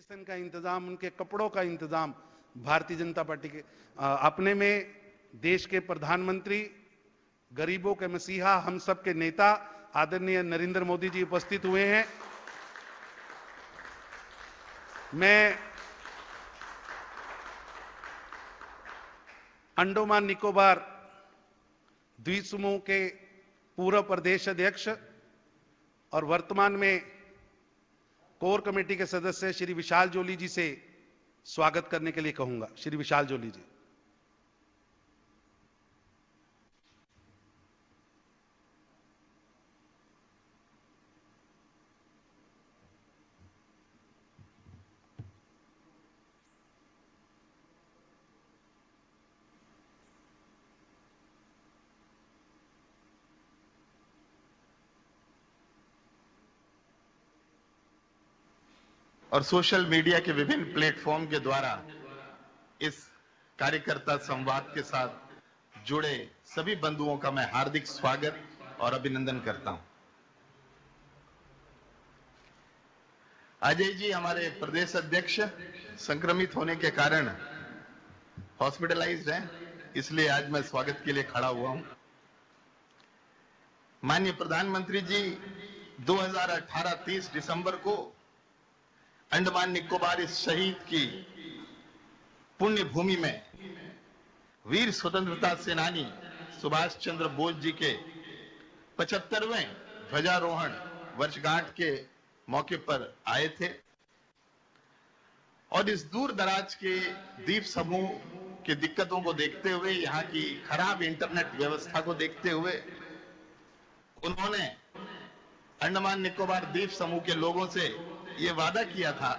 Medicine का इंतजाम, उनके कपड़ों का इंतजाम भारतीय जनता पार्टी के अपने में देश के प्रधानमंत्री, गरीबों के मसीहा, हम सब के नेता आदरणीय नरेंद्र मोदी जी उपस्थित हुए हैं। मैं अंडमान निकोबार द्वीप समूह के पूर्व प्रदेश अध्यक्ष और वर्तमान में कोर कमेटी के सदस्य श्री विशाल जोली जी से स्वागत करने के लिए कहूंगा। श्री विशाल जोली जी। और सोशल मीडिया के विभिन्न प्लेटफॉर्म के द्वारा इस कार्यकर्ता संवाद के साथ जुड़े सभी बंधुओं का मैं हार्दिक स्वागत और अभिनंदन करता हूं। अजय जी हमारे प्रदेश अध्यक्ष संक्रमित होने के कारण हॉस्पिटलाइज्ड हैं, इसलिए आज मैं स्वागत के लिए खड़ा हुआ हूं। माननीय प्रधानमंत्री जी 2018 30 दिसंबर को अंडमान निकोबार इस शहीद की पुण्य भूमि में वीर स्वतंत्रता सेनानी सुभाष चंद्र बोस जी के 75वें ध्वजारोहण वर्षगांठ के मौके पर आए थे और इस दूर दराज के द्वीप समूह की दिक्कतों को देखते हुए, यहाँ की खराब इंटरनेट व्यवस्था को देखते हुए उन्होंने अंडमान निकोबार द्वीप समूह के लोगों से ये वादा किया था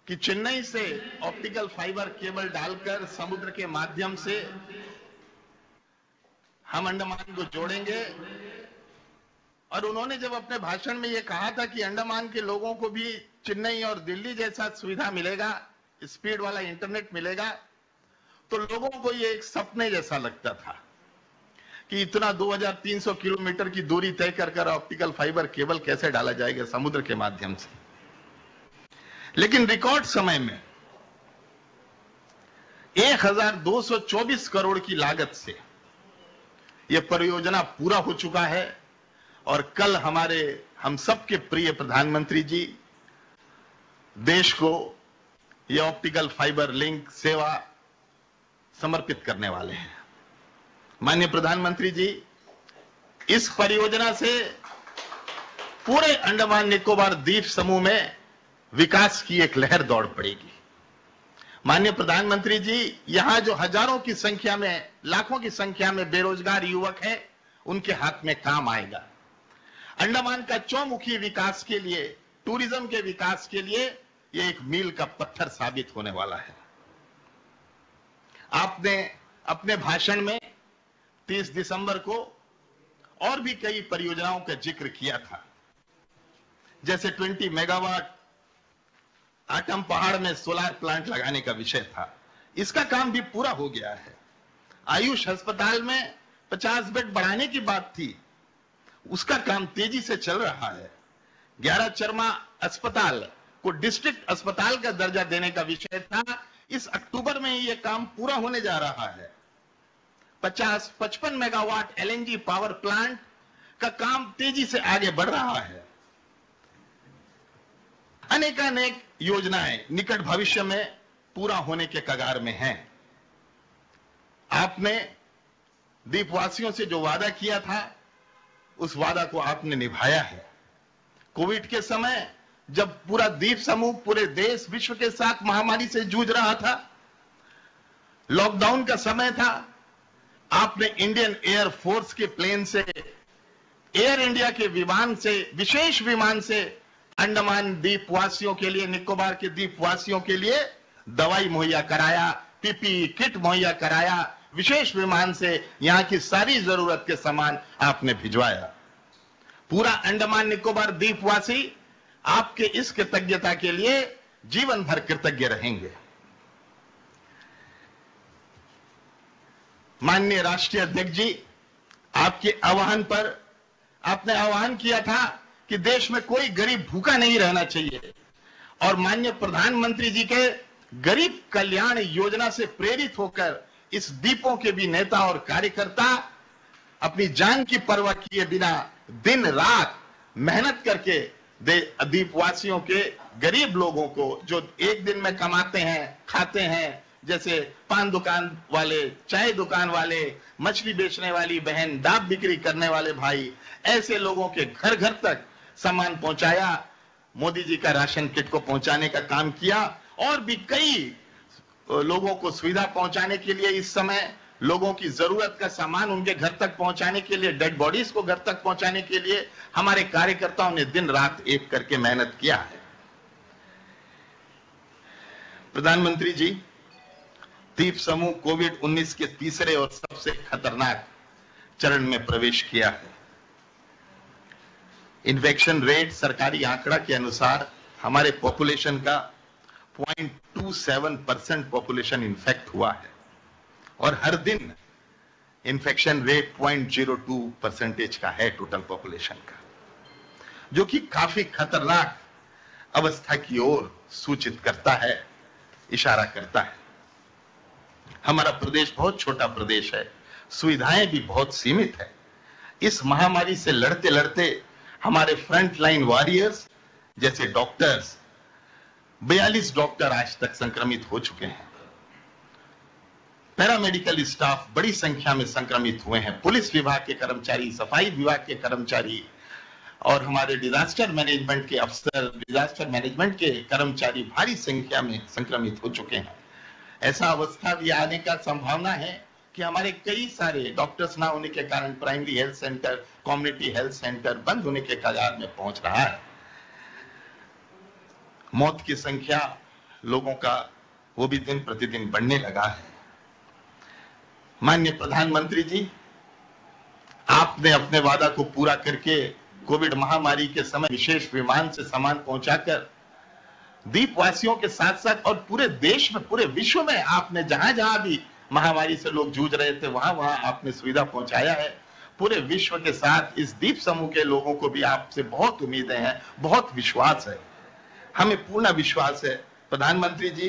कि चेन्नई से ऑप्टिकल फाइबर केबल डालकर समुद्र के माध्यम से हम अंडमान को जोड़ेंगे। और उन्होंने जब अपने भाषण में ये कहा था कि अंडमान के लोगों को भी चेन्नई और दिल्ली जैसा सुविधा मिलेगा, स्पीड वाला इंटरनेट मिलेगा, तो लोगों को ये एक सपने जैसा लगता था कि इतना 2300 किलोमीटर की दूरी तय कर ऑप्टिकल फाइबर केबल कैसे डाला जाएगा समुद्र के माध्यम से। लेकिन रिकॉर्ड समय में 1224 करोड़ की लागत से यह परियोजना पूरा हो चुका है और कल हम सबके प्रिय प्रधानमंत्री जी देश को यह ऑप्टिकल फाइबर लिंक सेवा समर्पित करने वाले हैं। माननीय प्रधानमंत्री जी, इस परियोजना से पूरे अंडमान निकोबार द्वीप समूह में विकास की एक लहर दौड़ पड़ेगी। माननीय प्रधानमंत्री जी, यहां जो हजारों की संख्या में, लाखों की संख्या में बेरोजगार युवक हैं, उनके हाथ में काम आएगा। अंडमान का चौमुखी विकास के लिए, टूरिज्म के विकास के लिए यह एक मील का पत्थर साबित होने वाला है। आपने अपने भाषण में 30 दिसंबर को और भी कई परियोजनाओं का जिक्र किया था, जैसे 20 मेगावाट आटम पहाड़ में सोलर प्लांट लगाने का विषय था। इसका काम भी पूरा हो गया है। आयुष अस्पताल में 50 बेड बढ़ाने की बात थी, उसका काम तेजी से चल रहा है। 11 चरमा अस्पताल को डिस्ट्रिक्ट अस्पताल का दर्जा देने का विषय था, इस अक्टूबर में यह काम पूरा होने जा रहा है। 55 मेगावाट एलएनजी पावर प्लांट का काम तेजी से आगे बढ़ रहा है। अनेकानेक योजनाएं निकट भविष्य में पूरा होने के कगार में हैं। आपने द्वीपवासियों से जो वादा किया था, उस वादा को आपने निभाया है। कोविड के समय जब पूरा द्वीप समूह पूरे देश विश्व के साथ महामारी से जूझ रहा था, लॉकडाउन का समय था, आपने इंडियन एयर फोर्स के प्लेन से, एयर इंडिया के विमान से, विशेष विमान से अंडमान द्वीपवासियों के लिए, निकोबार के द्वीपवासियों के लिए दवाई मुहैया कराया, पीपीई किट मुहैया कराया, विशेष विमान से यहां की सारी जरूरत के सामान आपने भिजवाया। पूरा अंडमान निकोबार द्वीपवासी आपके इस कृतज्ञता के लिए जीवन भर कृतज्ञ रहेंगे। माननीय राष्ट्रीय अध्यक्ष जी, आपके आह्वान पर आपने आह्वान किया था कि देश में कोई गरीब भूखा नहीं रहना चाहिए और माननीय प्रधानमंत्री जी के गरीब कल्याण योजना से प्रेरित होकर इस दीपों के भी नेता और कार्यकर्ता अपनी जान की परवाह किए बिना दिन रात मेहनत करके दीपवासियों के गरीब लोगों को जो एक दिन में कमाते हैं खाते हैं, जैसे पान दुकान वाले, चाय दुकान वाले, मछली बेचने वाली बहन, डाक बिक्री करने वाले भाई, ऐसे लोगों के घर घर तक सामान पहुंचाया, मोदी जी का राशन किट को पहुंचाने का काम किया और भी कई लोगों को सुविधा पहुंचाने के लिए इस समय लोगों की जरूरत का सामान उनके घर तक पहुंचाने के लिए, डेड बॉडीज को घर तक पहुंचाने के लिए हमारे कार्यकर्ताओं ने दिन रात एक करके मेहनत किया है। प्रधानमंत्री जी, दीप समूह कोविड-19 के तीसरे और सबसे खतरनाक चरण में प्रवेश किया है। इन्फेक्शन रेट सरकारी आंकड़ा के अनुसार हमारे पॉपुलेशन का 0.27% पॉपुलेशन इन्फेक्ट हुआ है और हर दिन इन्फेक्शन रेट 0.02% का है टोटल पॉपुलेशन का, जो कि काफी खतरनाक अवस्था की ओर सूचित करता है, इशारा करता है। हमारा प्रदेश बहुत छोटा प्रदेश है, सुविधाएं भी बहुत सीमित है। इस महामारी से लड़ते लड़ते हमारे फ्रंट लाइन वॉरियर्स जैसे डॉक्टर्स, 42 डॉक्टर आज तक संक्रमित हो चुके हैं। पैरामेडिकल स्टाफ बड़ी संख्या में संक्रमित हुए हैं। पुलिस विभाग के कर्मचारी, सफाई विभाग के कर्मचारी और हमारे डिजास्टर मैनेजमेंट के अफसर, डिजास्टर मैनेजमेंट के कर्मचारी भारी संख्या में संक्रमित हो चुके हैं। ऐसा अवस्था भी आने का संभावना है कि हमारे कई सारे डॉक्टर्स ना होने के कारण primary health centre, community health centre बंद होने के कगार में पहुंच रहा है। मौत की संख्या लोगों का वो भी दिन प्रतिदिन बढ़ने लगा है। माननीय प्रधानमंत्री जी, आपने अपने वादा को पूरा करके कोविड महामारी के समय विशेष विमान से सामान पहुंचाकर दीपवासियों के साथ साथ और पूरे देश में, पूरे विश्व में आपने जहां जहां भी महामारी से लोग जूझ रहे थे वहां वहां आपने सुविधा पहुंचाया है। पूरे विश्व के साथ इस दीप समूह के लोगों को भी आपसे बहुत उम्मीदें हैं, बहुत विश्वास है। हमें पूर्ण विश्वास है प्रधानमंत्री जी,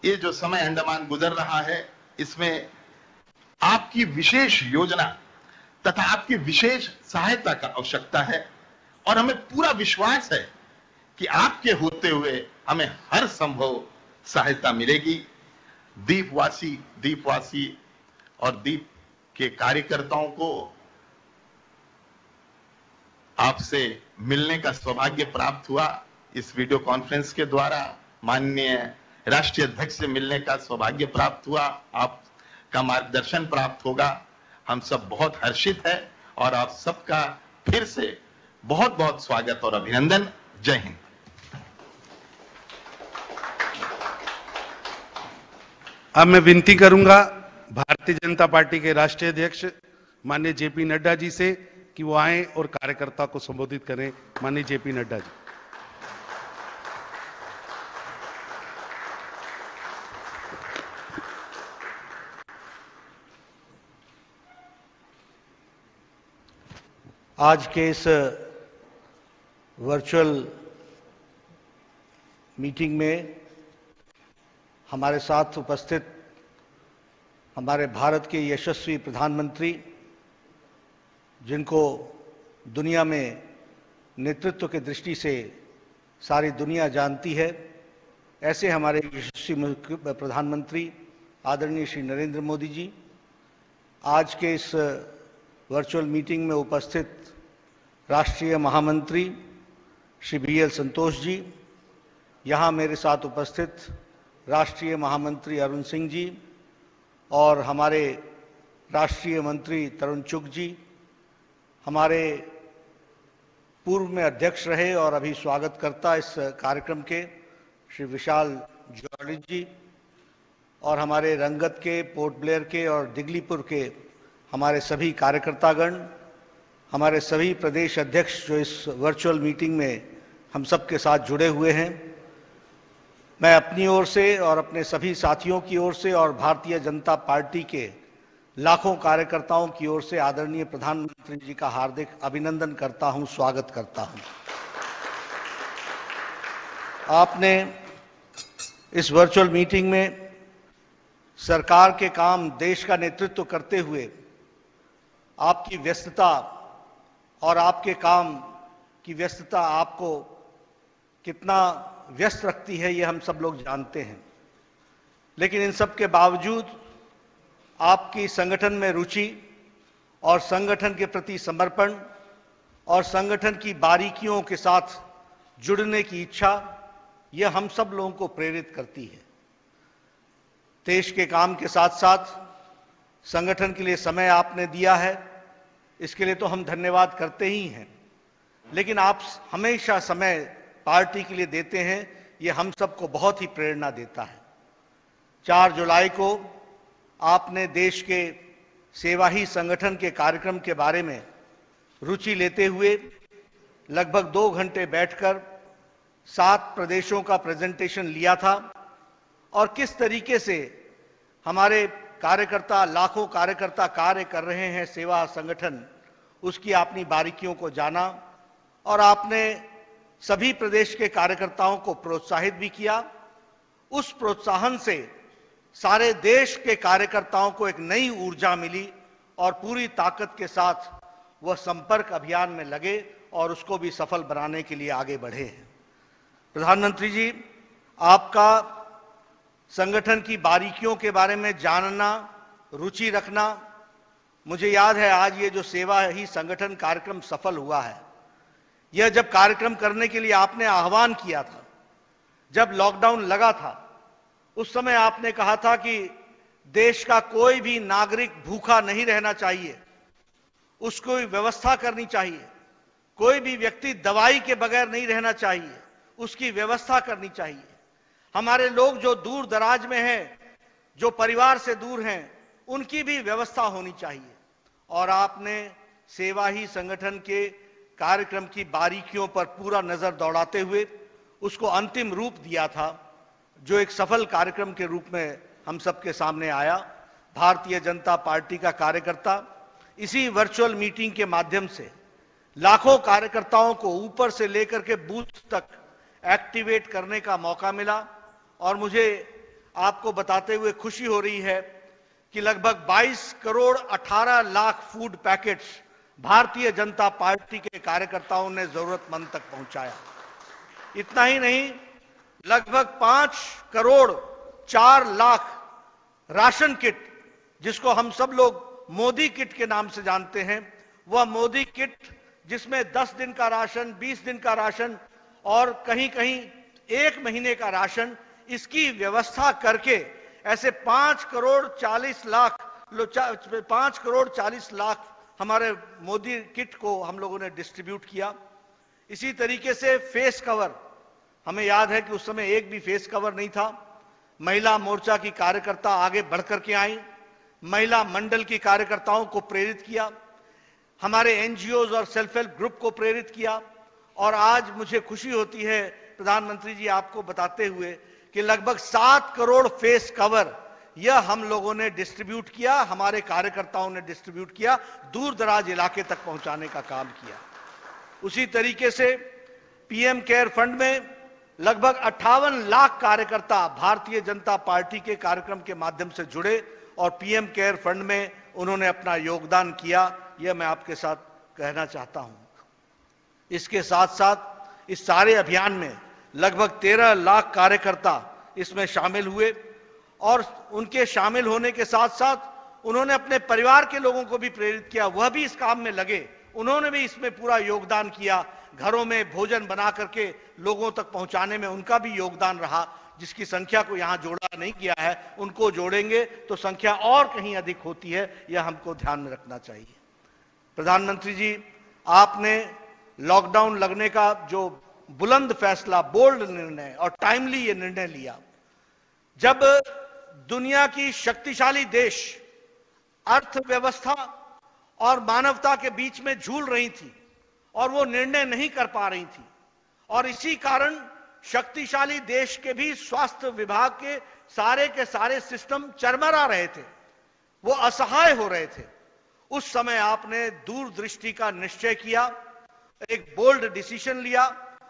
ये जो समय अंडमान गुजर रहा है इसमें आपकी विशेष योजना तथा आपकी विशेष सहायता का आवश्यकता है और हमें पूरा विश्वास है कि आपके होते हुए हमें हर संभव सहायता मिलेगी। दीपवासी और दीप के कार्यकर्ताओं को आपसे मिलने का सौभाग्य प्राप्त हुआ। इस वीडियो कॉन्फ्रेंस के द्वारा माननीय राष्ट्रीय अध्यक्ष से मिलने का सौभाग्य प्राप्त हुआ, आपका मार्गदर्शन प्राप्त होगा। हम सब बहुत हर्षित है और आप सबका फिर से बहुत बहुत स्वागत और अभिनंदन। जय हिंद। अब मैं विनती करूंगा भारतीय जनता पार्टी के राष्ट्रीय अध्यक्ष माननीय जेपी नड्डा जी से कि वो आए और कार्यकर्ता को संबोधित करें। माननीय जेपी नड्डा जी। आज के इस वर्चुअल मीटिंग में हमारे साथ उपस्थित हमारे भारत के यशस्वी प्रधानमंत्री, जिनको दुनिया में नेतृत्व की दृष्टि से सारी दुनिया जानती है, ऐसे हमारे यशस्वी प्रधानमंत्री आदरणीय श्री नरेंद्र मोदी जी, आज के इस वर्चुअल मीटिंग में उपस्थित राष्ट्रीय महामंत्री श्री BL संतोष जी, यहाँ मेरे साथ उपस्थित राष्ट्रीय महामंत्री अरुण सिंह जी और हमारे राष्ट्रीय मंत्री तरुण चुग जी, हमारे पूर्व में अध्यक्ष रहे और अभी स्वागतकर्ता इस कार्यक्रम के श्री विशाल जॉर्ज जी, और हमारे रंगत के, पोर्ट ब्लेयर के और दिगलीपुर के हमारे सभी कार्यकर्तागण, हमारे सभी प्रदेश अध्यक्ष जो इस वर्चुअल मीटिंग में हम सब के साथ जुड़े हुए हैं। मैं अपनी ओर से और अपने सभी साथियों की ओर से और भारतीय जनता पार्टी के लाखों कार्यकर्ताओं की ओर से आदरणीय प्रधानमंत्री जी का हार्दिक अभिनंदन करता हूं, स्वागत करता हूं। आपने इस वर्चुअल मीटिंग में सरकार के काम, देश का नेतृत्व करते हुए आपकी व्यस्तता और आपके काम की व्यस्तता आपको कितना व्यस्त रखती है, ये हम सब लोग जानते हैं। लेकिन इन सब के बावजूद आपकी संगठन में रुचि और संगठन के प्रति समर्पण और संगठन की बारीकियों के साथ जुड़ने की इच्छा, यह हम सब लोगों को प्रेरित करती है। देश के काम के साथ साथ संगठन के लिए समय आपने दिया है, इसके लिए तो हम धन्यवाद करते ही हैं। लेकिन आप हमेशा समय पार्टी के लिए देते हैं, यह हम सबको बहुत ही प्रेरणा देता है। 4 जुलाई को आपने देश के सेवा ही संगठन के कार्यक्रम के बारे में रुचि लेते हुए लगभग 2 घंटे बैठकर 7 प्रदेशों का प्रेजेंटेशन लिया था और किस तरीके से हमारे कार्यकर्ता, लाखों कार्यकर्ता कार्य कर रहे हैं सेवा संगठन, उसकी आपने बारीकियों को जाना और आपने सभी प्रदेश के कार्यकर्ताओं को प्रोत्साहित भी किया। उस प्रोत्साहन से सारे देश के कार्यकर्ताओं को एक नई ऊर्जा मिली और पूरी ताकत के साथ वह संपर्क अभियान में लगे और उसको भी सफल बनाने के लिए आगे बढ़े हैं। प्रधानमंत्री जी, आपका संगठन की बारीकियों के बारे में जानना, रुचि रखना, मुझे याद है आज ये जो सेवा ही संगठन कार्यक्रम सफल हुआ है, यह जब कार्यक्रम करने के लिए आपने आह्वान किया था, जब लॉकडाउन लगा था, उस समय आपने कहा था कि देश का कोई भी नागरिक भूखा नहीं रहना चाहिए, उसको व्यवस्था करनी चाहिए। कोई भी व्यक्ति दवाई के बगैर नहीं रहना चाहिए, उसकी व्यवस्था करनी चाहिए। हमारे लोग जो दूर दराज में हैं, जो परिवार से दूर हैं, उनकी भी व्यवस्था होनी चाहिए। और आपने सेवा ही संगठन के कार्यक्रम की बारीकियों पर पूरा नजर दौड़ाते हुए उसको अंतिम रूप दिया था, जो एक सफल कार्यक्रम के रूप में हम सबके सामने आया। भारतीय जनता पार्टी का कार्यकर्ता इसी वर्चुअल मीटिंग के माध्यम से लाखों कार्यकर्ताओं को ऊपर से लेकर के बूथ तक एक्टिवेट करने का मौका मिला और मुझे आपको बताते हुए खुशी हो रही है कि लगभग 22 crore 18 lakh food packets Bharatiya Janata party के कार्यकर्ताओं ने जरूरतमंद तक पहुंचाया। इतना ही नहीं, लगभग 5 करोड़ 4 लाख राशन किट, जिसको हम सब लोग मोदी किट के नाम से जानते हैं, वह मोदी किट जिसमें 10 दिन का राशन, 20 दिन का राशन और कहीं कहीं 1 महीने का राशन, इसकी व्यवस्था करके ऐसे 5 करोड़ 40 लाख हमारे मोदी किट को हम लोगों ने डिस्ट्रीब्यूट किया। इसी तरीके से फेस कवर, हमें याद है कि उस समय एक भी फेस कवर नहीं था। महिला मोर्चा की कार्यकर्ता आगे बढ़कर के आई, महिला मंडल की कार्यकर्ताओं को प्रेरित किया, हमारे एनजीओज और सेल्फ हेल्प ग्रुप को प्रेरित किया और आज मुझे खुशी होती है प्रधानमंत्री जी आपको बताते हुए कि लगभग 7 करोड़ फेस कवर यह हम लोगों ने डिस्ट्रीब्यूट किया, हमारे कार्यकर्ताओं ने डिस्ट्रीब्यूट किया, दूर दराज इलाके तक पहुंचाने का काम किया। उसी तरीके से पीएम केयर फंड में लगभग 58 लाख कार्यकर्ता भारतीय जनता पार्टी के कार्यक्रम के माध्यम से जुड़े और पीएम केयर फंड में उन्होंने अपना योगदान किया, यह मैं आपके साथ कहना चाहता हूं। इसके साथ साथ इस सारे अभियान में लगभग 13 लाख कार्यकर्ता इसमें शामिल हुए और उनके शामिल होने के साथ साथ उन्होंने अपने परिवार के लोगों को भी प्रेरित किया, वह भी इस काम में लगे, उन्होंने भी इसमें पूरा योगदान किया। घरों में भोजन बना करके लोगों तक पहुंचाने में उनका भी योगदान रहा, जिसकी संख्या को यहां जोड़ा नहीं गया है, उनको जोड़ेंगे तो संख्या और कहीं अधिक होती है, यह हमको ध्यान में रखना चाहिए। प्रधानमंत्री जी, आपने लॉकडाउन लगने का जो बुलंद फैसला, बोल्ड निर्णय और टाइमली ये निर्णय लिया, जब दुनिया की शक्तिशाली देश अर्थव्यवस्था और मानवता के बीच में झूल रही थी और वो निर्णय नहीं कर पा रही थी और इसी कारण शक्तिशाली देश के भी स्वास्थ्य विभाग के सारे सिस्टम चरमरा रहे थे। वो असहाय हो रहे थे, उस समय आपने दूरदृष्टि का निश्चय किया, एक बोल्ड डिसीजन लिया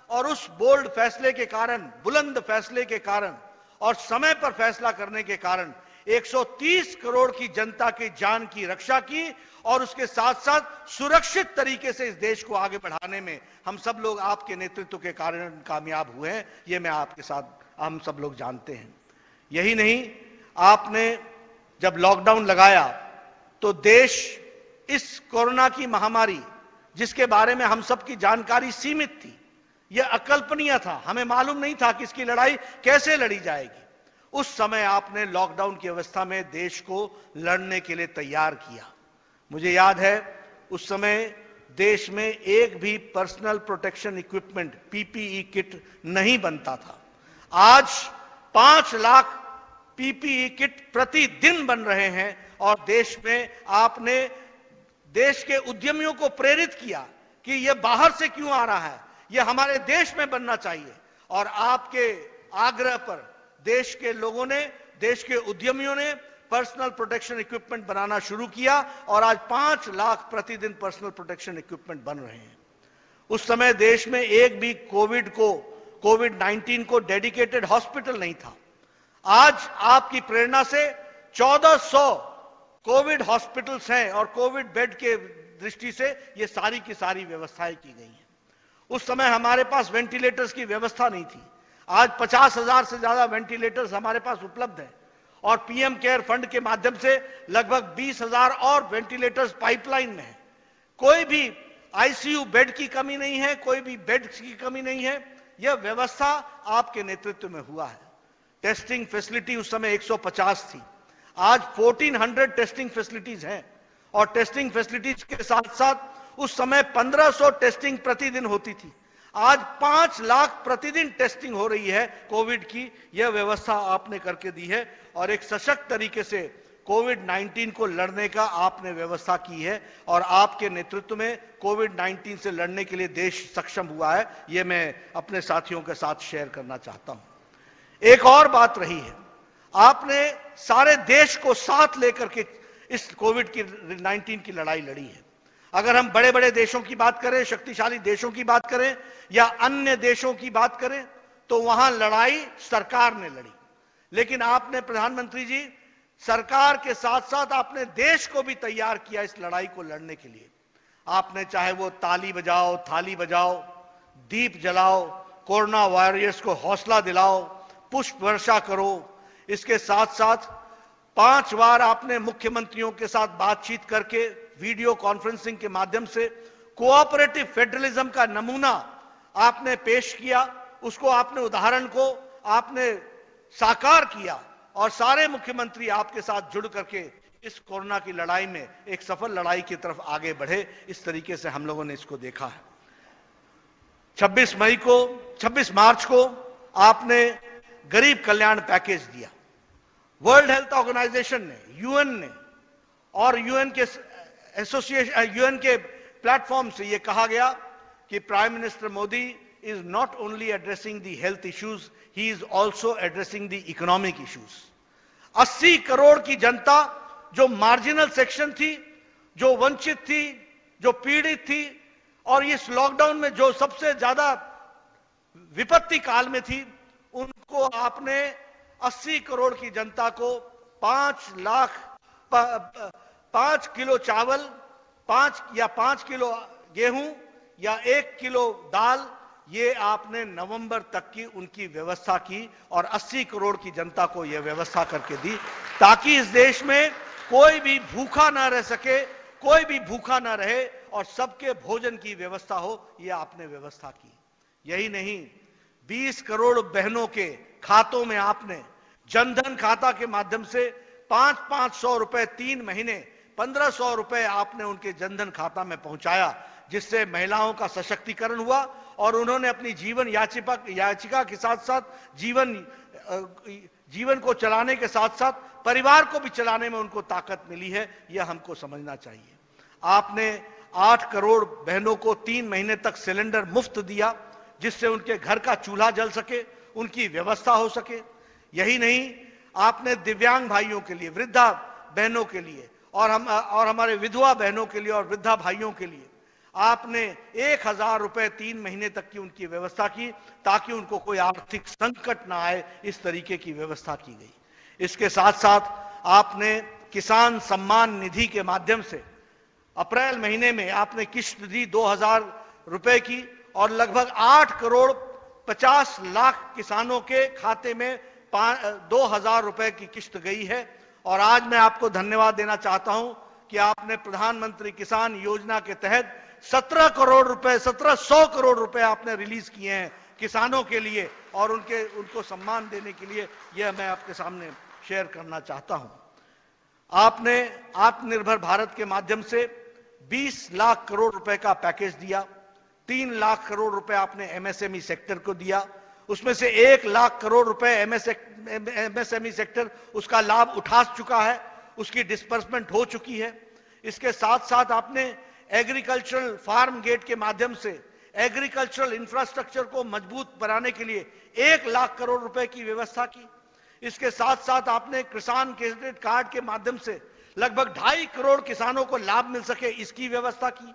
और उस बोल्ड फैसले के कारण, बुलंद फैसले के कारण और समय पर फैसला करने के कारण 130 करोड़ की जनता की जान की रक्षा की और उसके साथ साथ सुरक्षित तरीके से इस देश को आगे बढ़ाने में हम सब लोग आपके नेतृत्व के कारण कामयाब हुए हैं। ये मैं आपके साथ, हम सब लोग जानते हैं। यही नहीं, आपने जब लॉकडाउन लगाया तो देश इस कोरोना की महामारी, जिसके बारे में हम सबकी जानकारी सीमित थी, यह अकल्पनीय था, हमें मालूम नहीं था कि इसकी लड़ाई कैसे लड़ी जाएगी। उस समय आपने लॉकडाउन की अवस्था में देश को लड़ने के लिए तैयार किया। मुझे याद है उस समय देश में एक भी personal protection equipment, PPE kit नहीं बनता था। आज 5 लाख पीपीई किट प्रतिदिन बन रहे हैं और देश में आपने देश के उद्यमियों को प्रेरित किया कि यह बाहर से क्यों आ रहा है, यह हमारे देश में बनना चाहिए। और आपके आग्रह पर देश के लोगों ने, देश के उद्यमियों ने पर्सनल प्रोटेक्शन इक्विपमेंट बनाना शुरू किया और आज 5 लाख प्रतिदिन पर्सनल प्रोटेक्शन इक्विपमेंट बन रहे हैं। उस समय देश में एक भी कोविड-19 को डेडिकेटेड हॉस्पिटल नहीं था। आज आपकी प्रेरणा से 1400 कोविड हॉस्पिटल्स हैं और कोविड बेड के दृष्टि से ये सारी की सारी व्यवस्थाएं की गई हैं। उस समय हमारे पास वेंटिलेटर्स की व्यवस्था नहीं थी। आज 50,000 से ज्यादा वेंटिलेटर्स हमारे पास उपलब्ध हैं और पीएम केयर फंड के माध्यम से लगभग 20,000 और वेंटिलेटर्स पाइपलाइन में है। कोई भी आईसीयू बेड की कमी नहीं है, कोई भी बेड की कमी नहीं है। यह व्यवस्था आपके नेतृत्व में हुआ है। टेस्टिंग फैसिलिटी उस समय 150 थी, आज 1400 टेस्टिंग फैसिलिटीज हैं और टेस्टिंग फैसिलिटीज के साथ साथ उस समय 1500 टेस्टिंग प्रतिदिन होती थी। आज 5 लाख प्रतिदिन टेस्टिंग हो रही है कोविड की। यह व्यवस्था आपने करके दी है और एक सशक्त तरीके से कोविड-19 को लड़ने का आपने व्यवस्था की है और आपके नेतृत्व में कोविड-19 से लड़ने के लिए देश सक्षम हुआ है। यह मैं अपने साथियों के साथ शेयर करना चाहता हूं। एक और बात रही है, आपने सारे देश को साथ लेकर के इस कोविड-19 की लड़ाई लड़ी है। अगर हम बड़े बड़े देशों की बात करें, शक्तिशाली देशों की बात करें या अन्य देशों की बात करें, तो वहां लड़ाई सरकार ने लड़ी, लेकिन आपने प्रधानमंत्री जी सरकार के साथ साथ आपने देश को भी तैयार किया इस लड़ाई को लड़ने के लिए। आपने चाहे वो ताली बजाओ, थाली बजाओ, दीप जलाओ, कोरोना वॉरियर्स को हौसला दिलाओ, पुष्प वर्षा करो। इसके साथ साथ 5 बार आपने मुख्यमंत्रियों के साथ बातचीत करके वीडियो कॉन्फ्रेंसिंग के माध्यम से कोऑपरेटिव फेडरलिज्म का नमूना आपने पेश किया। उसको आपने, उदाहरण को आपने साकार किया और सारे मुख्यमंत्री आपके साथ जुड़ करके इस कोरोना की लड़ाई में एक सफल लड़ाई की तरफ आगे बढ़े। इस तरीके से हम लोगों ने इसको देखा है। 26 मार्च को आपने गरीब कल्याण पैकेज दिया। वर्ल्ड हेल्थ ऑर्गेनाइजेशन ने, यूएन ने और यूएन के प्लेटफॉर्म से यह कहा गया कि prime minister Modi is not only addressing the health issues, he is also addressing the economic issues. 80 crore की जनता जो मार्जिनल सेक्शन थी, जो वंचित थी, जो पीड़ित थी और इस लॉकडाउन में जो सबसे ज्यादा विपत्ति काल में थी, उनको आपने 80 करोड़ की जनता को 5 किलो चावल, 5 किलो गेहूं या 1 किलो दाल, ये आपने नवंबर तक की उनकी व्यवस्था की और 80 करोड़ की जनता को यह व्यवस्था करके दी ताकि इस देश में कोई भी भूखा ना रह सके, कोई भी भूखा ना रहे और सबके भोजन की व्यवस्था हो। यह आपने व्यवस्था की। यही नहीं, 20 करोड़ बहनों के खातों में आपने जनधन खाता के माध्यम से 500 रुपए 3 महीने 1500 रुपए आपने उनके जनधन खाता में पहुंचाया, जिससे महिलाओं का सशक्तिकरण हुआ और उन्होंने अपनी जीवन याचिका के साथ साथ जीवन को चलाने के साथ साथ परिवार को भी चलाने में उनको ताकत मिली है। यह हमको समझना चाहिए। आपने 8 करोड़ बहनों को 3 महीने तक सिलेंडर मुफ्त दिया, जिससे उनके घर का चूल्हा जल सके, उनकी व्यवस्था हो सके। यही नहीं, आपने दिव्यांग भाइयों के लिए, बहनों के लिए और हमारे विधवा बहनों के लिए और वृद्धा भाइयों के लिए आपने 1000 रुपए 3 महीने तक की उनकी व्यवस्था की, ताकि उनको कोई आर्थिक संकट ना आए, इस तरीके की व्यवस्था की गई। इसके साथ साथ आपने किसान सम्मान निधि के माध्यम से अप्रैल महीने में आपने किश्त दी 2000 रुपए की, और लगभग 8 करोड़ 50 लाख किसानों के खाते में 2000 रुपए की किश्त गई है। और आज मैं आपको धन्यवाद देना चाहता हूं कि आपने प्रधानमंत्री किसान योजना के तहत 17 करोड़ रुपए 1700 करोड़ रुपए आपने रिलीज किए हैं किसानों के लिए, और उनको सम्मान देने के लिए। यह मैं आपके सामने शेयर करना चाहता हूं। आपने आत्मनिर्भर भारत के माध्यम से 20 लाख करोड़ रुपए का पैकेज दिया, 3 लाख करोड़ रुपए आपने एमएसएमई सेक्टर को दिया, उसमें से 1 लाख करोड़ रुपए एमएसएमई सेक्टर उसका लाभ उठा चुका है, उसकी डिस्बर्समेंट हो चुकी है। इसके साथ साथ आपने एग्रीकल्चरल फार्म गेट के माध्यम से एग्रीकल्चरल इंफ्रास्ट्रक्चर को मजबूत बनाने के लिए 1 लाख करोड़ रुपए की व्यवस्था की। इसके साथ साथ आपने किसान क्रेडिट कार्ड के माध्यम से लगभग 2.5 करोड़ किसानों को लाभ मिल सके, इसकी व्यवस्था की।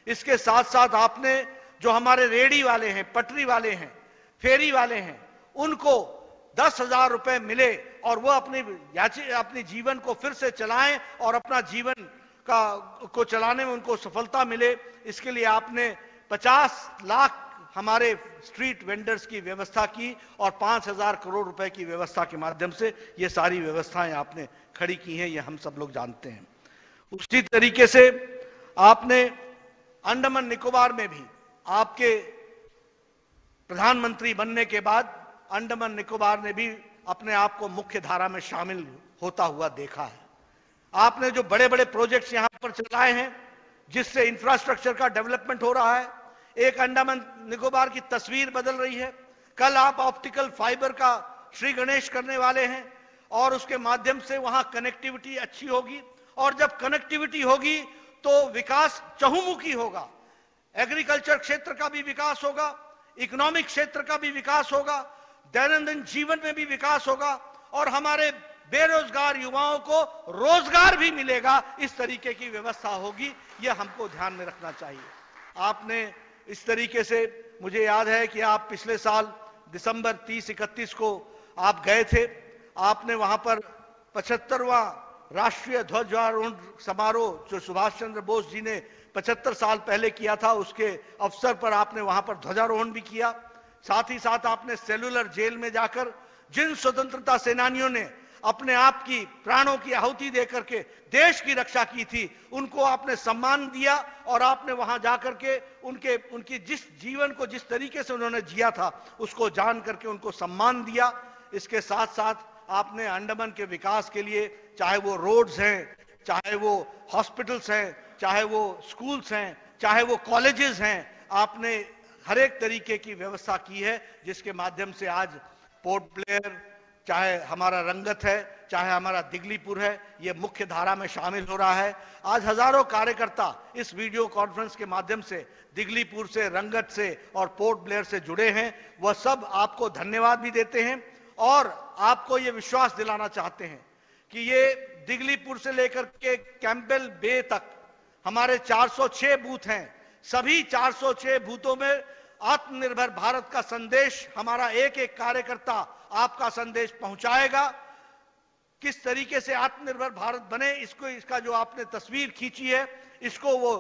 इसके साथ साथ आपने जो हमारे रेडी वाले हैं, पटरी वाले हैं, फेरी वाले हैं, उनको 10,000 रुपए मिले और वो अपनी जीवन को फिर से चलाएं और अपना जीवन को चलाने में उनको सफलता मिले। इसके लिए आपने 50 लाख हमारे स्ट्रीट वेंडर्स की व्यवस्था की और 5,000 करोड़ रुपए की व्यवस्था के माध्यम से ये सारी व्यवस्थाएं आपने खड़ी की हैं, ये हम सब लोग जानते हैं। उसी तरीके से आपने अंडमान निकोबार में भी आपके प्रधानमंत्री बनने के बाद अंडमान निकोबार ने भी अपने आप को मुख्य धारा में शामिल होता हुआ देखा है। आपने जो बड़े बड़े प्रोजेक्ट्स यहां पर चलाए हैं, जिससे इंफ्रास्ट्रक्चर का डेवलपमेंट हो रहा है, एक अंडमान निकोबार की तस्वीर बदल रही है। कल आप ऑप्टिकल फाइबर का श्री गणेश करने वाले हैं और उसके माध्यम से वहां कनेक्टिविटी अच्छी होगी, और जब कनेक्टिविटी होगी तो विकास चहुमुखी होगा। एग्रीकल्चर क्षेत्र का भी विकास होगा, इकोनॉमिक क्षेत्र का भी विकास होगा, दैनंदिन जीवन में भी विकास होगा, और हमारे बेरोजगार युवाओं को रोजगार भी मिलेगा। इस तरीके की व्यवस्था होगी, यह हमको ध्यान में रखना चाहिए। आपने इस तरीके से, मुझे याद है कि आप पिछले साल दिसंबर 30-31 को आप गए थे, आपने वहां पर 75वां राष्ट्रीय ध्वजारोहण समारोह जो सुभाष चंद्र बोस जी ने 75 साल पहले किया था, उसके अवसर पर आपने वहां पर ध्वजारोहण भी किया। साथ ही साथ आपने सेलुलर जेल में जाकर जिन स्वतंत्रता सेनानियों ने अपने आप की प्राणों की आहुति देकर के देश की रक्षा की थी, उनको आपने सम्मान दिया, और आपने वहां जाकर के उनकी जिस जीवन को जिस तरीके से उन्होंने जिया था उसको जान करके उनको सम्मान दिया। इसके साथ साथ आपने अंडमान के विकास के लिए, चाहे वो रोड्स हैं, चाहे वो हॉस्पिटल्स हैं, चाहे वो स्कूल्स हैं, चाहे वो कॉलेजेस हैं, आपने हर एक तरीके की व्यवस्था की है, जिसके माध्यम से आज पोर्ट ब्लेयर, चाहे हमारा रंगत है, चाहे हमारा दिगलीपुर है, ये मुख्य धारा में शामिल हो रहा है। आज हजारों कार्यकर्ता इस वीडियो कॉन्फ्रेंस के माध्यम से दिगलीपुर से, रंगत से और पोर्ट ब्लेयर से जुड़े हैं। वह सब आपको धन्यवाद भी देते हैं और आपको ये विश्वास दिलाना चाहते हैं कि ये दिगलीपुर से लेकर के कैंपबेल बे तक हमारे 406 बूथ हैं। सभी 406 बूथों में आत्मनिर्भर भारत का संदेश हमारा एक एक कार्यकर्ता आपका संदेश पहुंचाएगा। किस तरीके से आत्मनिर्भर भारत बने, इसका जो आपने तस्वीर खींची है, इसको वो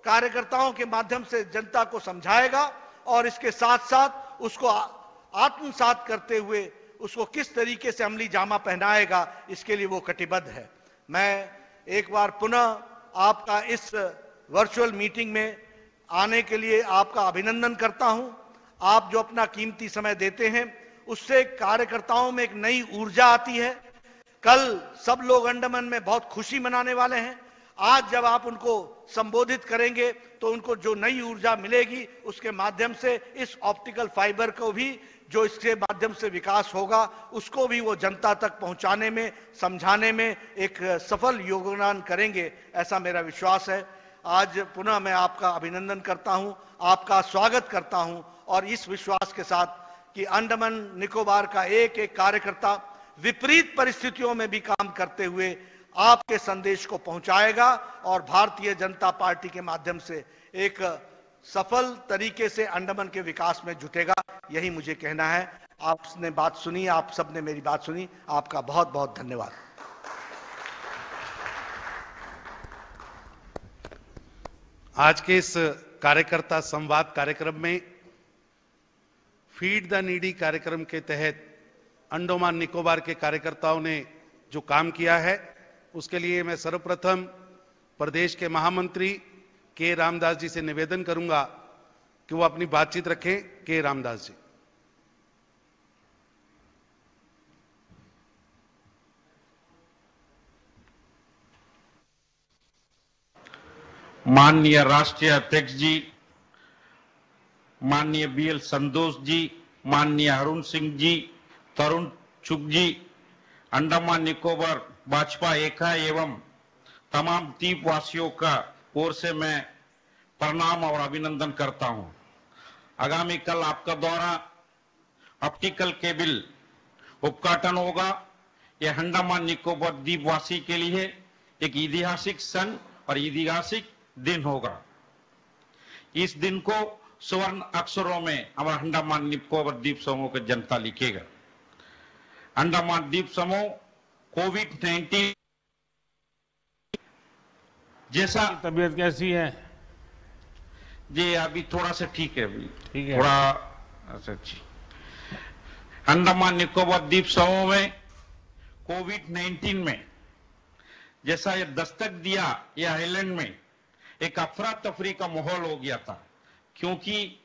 कार्यकर्ताओं के माध्यम से जनता को समझाएगा, और इसके साथ साथ उसको आत्मसात करते हुए उसको किस तरीके से अमली जामा पहनाएगा, इसके लिए वो कटिबद्ध है। मैं एक बार पुनः आपका इस वर्चुअल मीटिंग में आने के लिए आपका अभिनंदन करता हूं। आप जो अपना कीमती समय देते हैं, उससे कार्यकर्ताओं में एक नई ऊर्जा आती है। कल सब लोग अंडमान में बहुत खुशी मनाने वाले हैं। आज जब आप उनको संबोधित करेंगे तो उनको जो नई ऊर्जा मिलेगी, उसके माध्यम से इस ऑप्टिकल फाइबर को भी जो इसके माध्यम से विकास होगा, उसको भी वो जनता तक पहुंचाने में, समझाने में एक सफल योगदान करेंगे, ऐसा मेरा विश्वास है। आज पुनः मैं आपका अभिनंदन करता हूं, आपका स्वागत करता हूं, और इस विश्वास के साथ कि अंडमान निकोबार का एक एक कार्यकर्ता विपरीत परिस्थितियों में भी काम करते हुए आपके संदेश को पहुंचाएगा और भारतीय जनता पार्टी के माध्यम से एक सफल तरीके से अंडमान के विकास में जुटेगा। यही मुझे कहना है। आपने बात सुनी, आप सबने मेरी बात सुनी, आपका बहुत बहुत धन्यवाद। आज के इस कार्यकर्ता संवाद कार्यक्रम में फीड द नीडी कार्यक्रम के तहत अंडमान निकोबार के कार्यकर्ताओं ने जो काम किया है, उसके लिए मैं सर्वप्रथम प्रदेश के महामंत्री के रामदास जी से निवेदन करूंगा कि वो अपनी बातचीत रखें। के रामदास जी। माननीय राष्ट्रीय अध्यक्ष जी, माननीय बीएल संतोष जी, माननीय अरुण सिंह जी, तरुण चुग जी, अंडमान निकोबार भाजपा इकाई एवं तमाम द्वीपवासियों का ओर से मैं प्रणाम और अभिनंदन करता हूं। आगामी कल आपका दौरा ऑप्टिकल केबल उद्घाटन होगा। यह अंडमान निकोबार द्वीपवासी के लिए एक ऐतिहासिक क्षण और ऐतिहासिक दिन होगा। इस दिन को स्वर्ण अक्षरों में हमारा अंडमान निकोबार द्वीप समूह की जनता लिखेगा। अंडमान द्वीप समूह कोविड-19 जैसा। तबीयत कैसी है जी? अभी थोड़ा सा ठीक है, अभी ठीक है, थोड़ा अच्छा जी। अंडमान निकोबार द्वीप समूह में कोविड-19 में जैसा ये दस्तक दिया, यह आइलैंड में एक अफरा तफरी का माहौल हो गया था, क्योंकि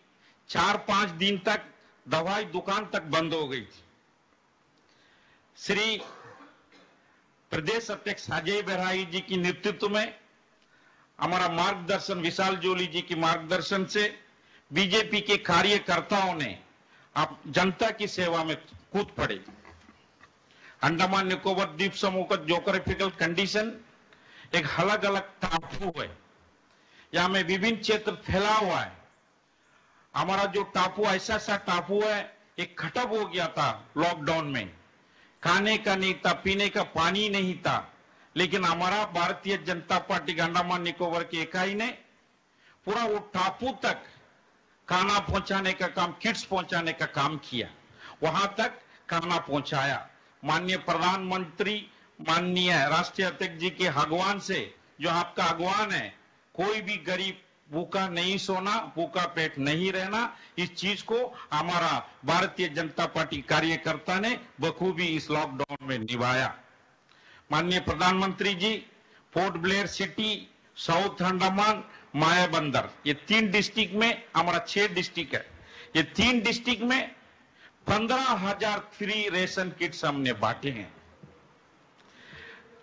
4-5 दिन तक दवाई दुकान तक बंद हो गई थी। श्री प्रदेश अध्यक्ष अजय बराई जी की नेतृत्व में हमारा मार्गदर्शन, विशाल जोली जी की मार्गदर्शन से बीजेपी के कार्यकर्ताओं ने आप जनता की सेवा में कूद पड़े। अंडमान निकोबार द्वीप समूह का ज्योग्राफिकल कंडीशन एक अलग अलग टापू है, यहाँ में विभिन्न क्षेत्र फैला हुआ है। हमारा जो टापू ऐसा टापू है, एक खटक हो गया था लॉकडाउन में, खाने का नहीं था, पीने का पानी नहीं था, लेकिन हमारा भारतीय जनता पार्टी के अंडमान निकोबार की इकाई ने पूरा वो टापू तक खाना पहुंचाने का काम, किट्स पहुंचाने का काम किया, वहां तक खाना पहुंचाया। माननीय प्रधानमंत्री, माननीय राष्ट्रीय अध्यक्ष जी के आह्वान से, जो आपका आह्वान है, कोई भी गरीब भूखा नहीं सोना, भूखा पेट नहीं रहना, इस चीज को हमारा भारतीय जनता पार्टी कार्यकर्ता ने बखूबी इस लॉकडाउन में निभाया। माननीय प्रधानमंत्री जी, पोर्ट ब्लेयर सिटी, साउथ अंडमान, माया बंदर, ये 3 डिस्ट्रिक्ट में, हमारा 6 डिस्ट्रिक्ट है, ये 3 डिस्ट्रिक्ट में 15,000 फ्री रेशन किट्स हमने बांटे हैं।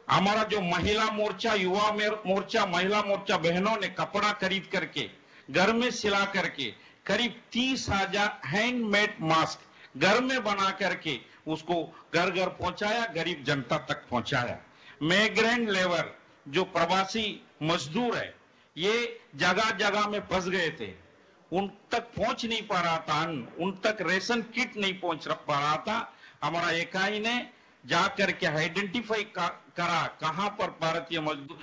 हमारा जो महिला मोर्चा, युवा मोर्चा, महिला मोर्चा बहनों ने कपड़ा खरीद करके, घर में सिला करके करीब 30,000 हैंडमेड मास्क घर में बना करके उसको घर घर पहुंचाया, गरीब जनता तक पहुंचाया। माइग्रेंट लेबर, जो प्रवासी मजदूर है, ये जगह जगह में फंस गए थे, उन तक पहुंच नहीं पा रहा था, उन तक रेशन किट नहीं पहुंच पा रहा था। हमारा इकाई ने जाकर के आइडेंटिफाई करा कहां पर भारतीय मजदूर,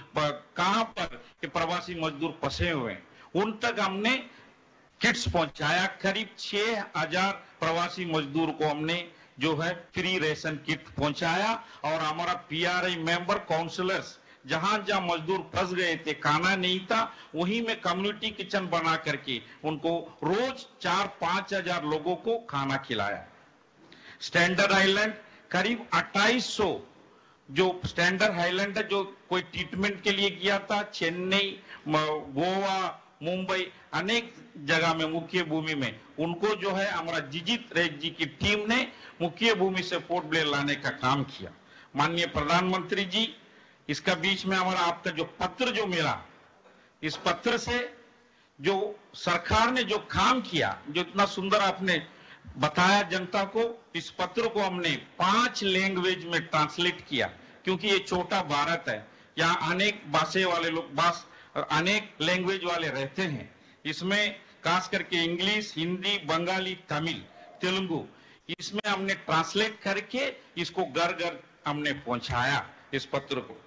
कहां पर के प्रवासी मजदूर फंसे हुए हैं, उन तक हमने किट्स पहुंचाया। करीब 6,000 प्रवासी मजदूर को हमने जो है फ्री रेशन किट पहुंचाया। और हमारा पीआरआई मेंबर काउंसलर्स, जहां जहां मजदूर फंस गए थे, खाना नहीं था, वहीं में कम्युनिटी किचन बना करके उनको रोज 4-5 हजार लोगों को खाना खिलाया। स्टैंडर्ड आइलैंड करीब 2800 जो स्टैंडर्ड आइलैंड है, जो कोई ट्रीटमेंट के लिए गया था, चेन्नई, गोवा, मुंबई, अनेक जगह में मुख्य भूमि में, उनको जो है हमारा जिजित रेख जी की टीम ने मुख्य भूमि से पोर्ट ब्लेयर लाने का काम किया। माननीय प्रधानमंत्री जी, इसका बीच में हमारा आपका जो पत्र जो मिला, इस पत्र से जो सरकार ने जो काम किया, जो इतना सुंदर आपने बताया जनता को, इस पत्र को हमने 5 लैंग्वेज में ट्रांसलेट किया, क्योंकि ये छोटा भारत है, यहाँ अनेक भाषा वाले लोग, अनेक लैंग्वेज वाले रहते हैं। इसमें खास करके इंग्लिश, हिंदी, बंगाली, तमिल, तेलुगु, इसमें हमने ट्रांसलेट करके इसको घर घर हमने पहुंचाया इस पत्र को।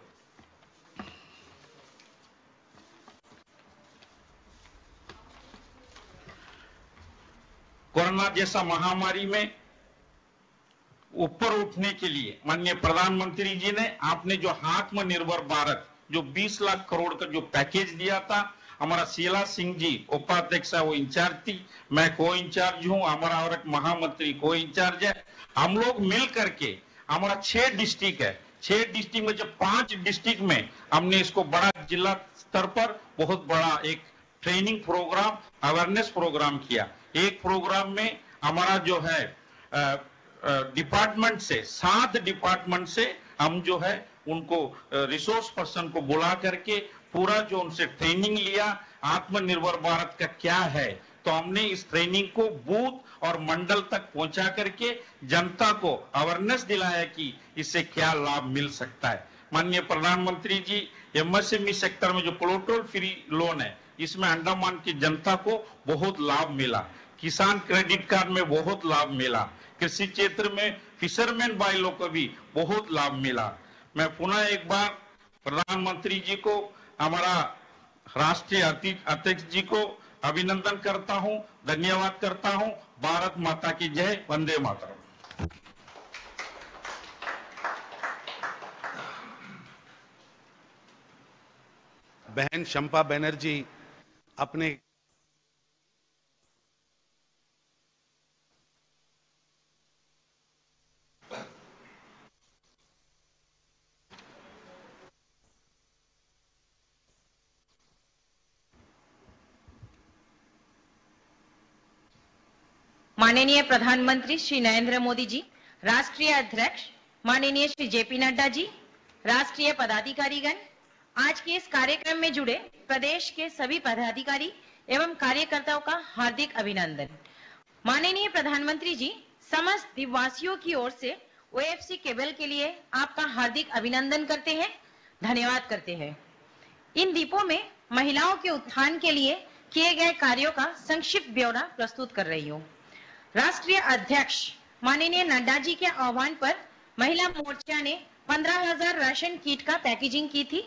कोरोना जैसा महामारी में ऊपर उठने के लिए माननीय प्रधानमंत्री जी ने आपने जो आत्मनिर्भर भारत जो 20 लाख करोड़ का जो पैकेज दिया था, हमारा शीला सिंह जी उपाध्यक्ष है, वो इंचार्ज थी, मैं को इंचार्ज हूं, हमारा और एक महामंत्री को इंचार्ज है। हम लोग मिल करके हमारा 6 डिस्ट्रिक्ट है, 6 डिस्ट्रिक्ट में जब 5 डिस्ट्रिक्ट में हमने इसको बड़ा जिला स्तर पर बहुत बड़ा एक ट्रेनिंग प्रोग्राम अवेयरनेस प्रोग्राम किया। एक प्रोग्राम में हमारा जो है डिपार्टमेंट से 7 डिपार्टमेंट से हम जो है उनको रिसोर्स पर्सन को बुला करके पूरा जो उनसे ट्रेनिंग लिया आत्मनिर्भर भारत का क्या है, तो हमने इस ट्रेनिंग को बूथ और मंडल तक पहुंचा करके जनता को अवेयरनेस दिलाया कि इससे क्या लाभ मिल सकता है। माननीय प्रधानमंत्री जी, एमएसएमई सेक्टर में जो कोलेटरल फ्री लोन है, इसमें अंडमान की जनता को बहुत लाभ मिला, किसान क्रेडिट कार्ड में बहुत लाभ मिला, कृषि क्षेत्र में फिशरमैन भाइयों को भी बहुत लाभ मिला। मैं पुनः एक बार प्रधानमंत्री जी को, हमारा राष्ट्रीय अध्यक्ष जी को अभिनंदन करता हूं, धन्यवाद करता हूं। भारत माता की जय, वंदे मातरम। बहन शंपा बनर्जी अपने माननीय प्रधानमंत्री श्री नरेंद्र मोदी जी, राष्ट्रीय अध्यक्ष माननीय श्री जेपी नड्डा जी, राष्ट्रीय पदाधिकारीगण, आज के इस कार्यक्रम में जुड़े प्रदेश के सभी पदाधिकारी एवं कार्यकर्ताओं का हार्दिक अभिनंदन। माननीय प्रधानमंत्री जी, समस्त द्वीपवासियों की ओर से ओएफसी केबल के लिए आपका हार्दिक अभिनंदन करते हैं, धन्यवाद करते हैं। इन द्वीपों में महिलाओं के उत्थान के लिए किए गए कार्यों का संक्षिप्त ब्यौरा प्रस्तुत कर रही हूँ। राष्ट्रीय अध्यक्ष माननीय नड्डा जी के आह्वान पर महिला मोर्चा ने 15,000 राशन किट का पैकेजिंग की थी।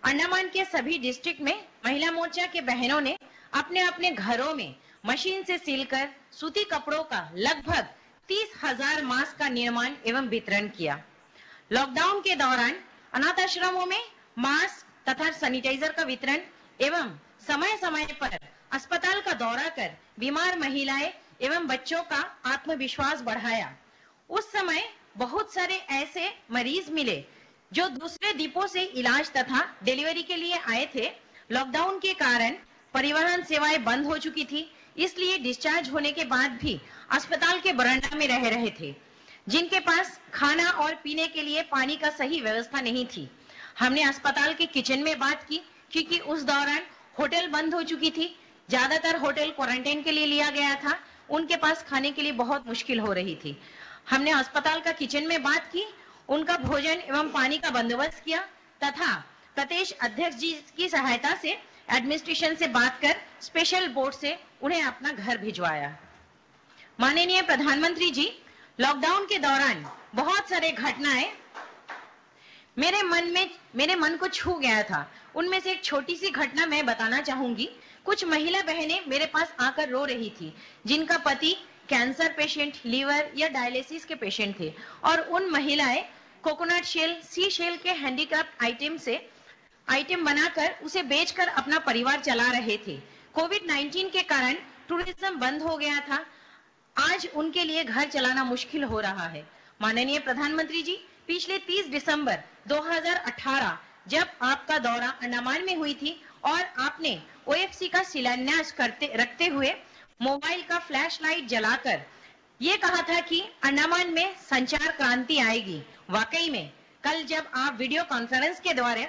अंडमान के सभी डिस्ट्रिक्ट में महिला मोर्चा के बहनों ने अपने अपने घरों में मशीन से सिलकर सूती कपड़ों का लगभग 30,000 मास्क का निर्माण एवं वितरण किया। लॉकडाउन के दौरान अनाथ आश्रमों में मास्क तथा सैनिटाइजर का वितरण एवं समय समय पर अस्पताल का दौरा कर बीमार महिलाएं एवं बच्चों का आत्मविश्वास बढ़ाया। उस समय बहुत सारे ऐसे मरीज मिले जो दूसरे द्वीपों से इलाज तथा डिलीवरी के लिए आए थे। लॉकडाउन के कारण परिवहन सेवाएं बंद हो चुकी थी, इसलिए डिस्चार्ज होने के बाद भी अस्पताल के बरामदा में रह रहे थे, जिनके पास खाना और पीने के लिए पानी का सही व्यवस्था नहीं थी। हमने अस्पताल के किचन में बात की, क्योंकि उस दौरान होटल बंद हो चुकी थी, ज्यादातर होटल क्वारंटाइन के लिए लिया गया था, उनके पास खाने के लिए बहुत मुश्किल हो रही थी। हमने अस्पताल का किचन में बात की, उनका भोजन एवं पानी का बंदोबस्त किया तथा प्रदेश अध्यक्ष जी की सहायता से एडमिनिस्ट्रेशन से बात कर स्पेशल बोट से उन्हें अपना घर भिजवाया। माननीय प्रधानमंत्री जी, लॉकडाउन के दौरान बहुत सारे घटनाएं मेरे मन को छू गया था। उनमें से एक छोटी सी घटना मैं बताना चाहूंगी। कुछ महिला बहनें मेरे पास आकर रो रही थी, जिनका पति कैंसर पेशेंट, लीवर या डायलिसिस के पेशेंट थे, और उन महिलाएं कोकोनट शेल, सी शेल के हैंडीक्राफ्ट आइटम बनाकर उसे बेचकर अपना परिवार चला रहे थे। कोविड-19 के कारण टूरिज्म बंद हो गया था, आज उनके लिए घर चलाना मुश्किल हो रहा है। माननीय प्रधानमंत्री जी, पिछले 30 दिसंबर 2018 जब आपका दौरा अंडमान में हुई थी और आपने ओएफसी का शिलान्यास रखते हुए मोबाइल का फ्लैश लाइट जलाकर ये कहा था कि अंडमान में संचार क्रांति आएगी। वाकई में कल जब आप वीडियो कॉन्फ्रेंस के द्वारा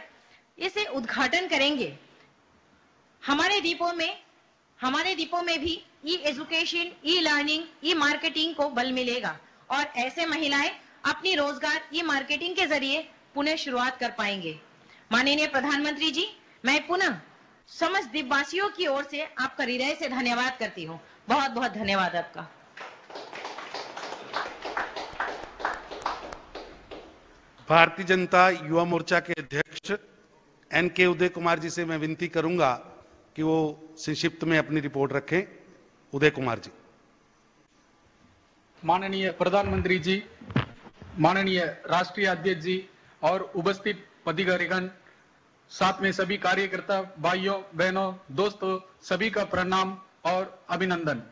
इसे उद्घाटन करेंगे, हमारे द्वीपों में भी ई एजुकेशन, ई लर्निंग, ई मार्केटिंग को बल मिलेगा और ऐसे महिलाएं अपनी रोजगार ई मार्केटिंग के जरिए पुनः शुरुआत कर पाएंगे। माननीय प्रधानमंत्री जी, मैं पुनः समस्त द्वीपवासियों की ओर से आपका हृदय से धन्यवाद करती हूँ। बहुत बहुत धन्यवाद आपका। भारतीय जनता युवा मोर्चा के अध्यक्ष एनके उदय कुमार जी से मैं विनती करूंगा कि वो संक्षिप्त में अपनी रिपोर्ट रखें। उदय कुमार जी। माननीय प्रधानमंत्री जी, माननीय राष्ट्रीय अध्यक्ष जी और उपस्थित पदाधिकारीगण, साथ में सभी कार्यकर्ता भाइयों बहनों दोस्तों, सभी का प्रणाम और अभिनंदन।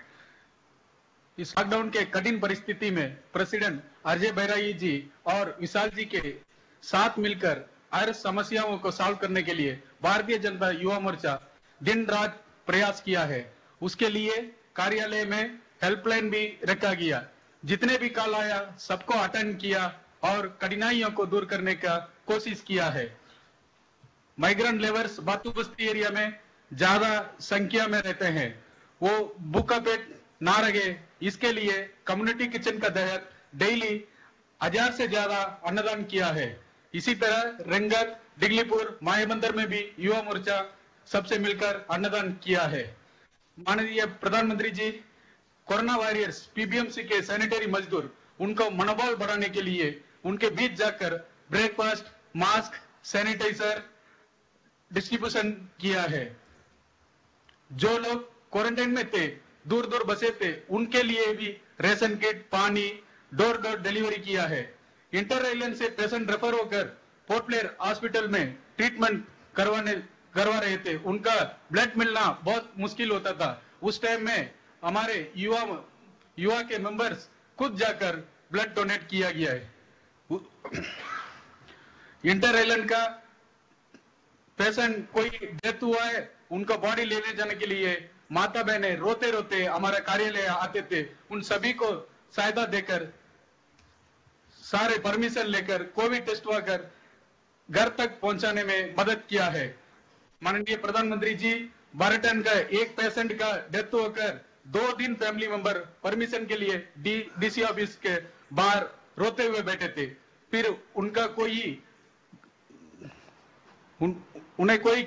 इस लॉकडाउन के कठिन परिस्थिति में प्रेसिडेंट अजय बैरागी जी और विशाल जी के साथ मिलकर हर समस्याओं को सॉल्व करने के लिए भारतीय जनता युवा मोर्चा दिन रात प्रयास किया है। उसके लिए कार्यालय में हेल्पलाइन भी रखा गया। जितने भी कॉल आया सबको अटेंड किया और कठिनाइयों को दूर करने का कोशिश किया है। माइग्रेंट लेबर्स बातू बस्ती एरिया में ज्यादा संख्या में रहते हैं, वो भूखा पेट ना रहे, इसके लिए कम्युनिटी किचन का तहत डेली 1000 से ज्यादा अन्नदान किया है। इसी तरह रंगत, डिगलीपुर, मायाबंदर में भी युवा मोर्चा सबसे मिलकर अन्नदान किया है। माननीय प्रधानमंत्री जी, कोरोना वॉरियर्स पीबीएमसी के सैनिटरी मजदूर, उनको मनोबल बढ़ाने के लिए उनके बीच जाकर ब्रेकफास्ट, मास्क, सैनिटाइजर डिस्ट्रीब्यूशन किया है। जो लोग क्वारंटाइन में थे, दूर दूर बसे थे, उनके लिए भी रेशन किट, पानी डोर डोर डिलीवरी किया है। इंटर आइलैंड से पेशेंट रेफर होकर पोर्ट ब्लेयर हॉस्पिटल में ट्रीटमेंट करवा रहे थे, उनका ब्लड मिलना बहुत मुश्किल होता था। उस टाइम में हमारे युवा के मेंबर्स खुद जाकर ब्लड डोनेट किया गया है। इंटर आइलैंड का पेशेंट कोई डेथ हुआ है, उनका बॉडी लेने जाने के लिए माता बहने रोते रोते हमारा कार्यालय आते थे। उन सभी को सहायता देकर, सारे परमिशन लेकर, कोविड टेस्ट कर घर तक पहुंचाने में मदद किया है। माननीय प्रधानमंत्री जी, बारटन का एक पेशेंट का डेथ होकर 2 दिन फैमिली मेंबर परमिशन के लिए डीसी ऑफिस के बाहर रोते हुए बैठे थे। फिर उनका उन्हें कोई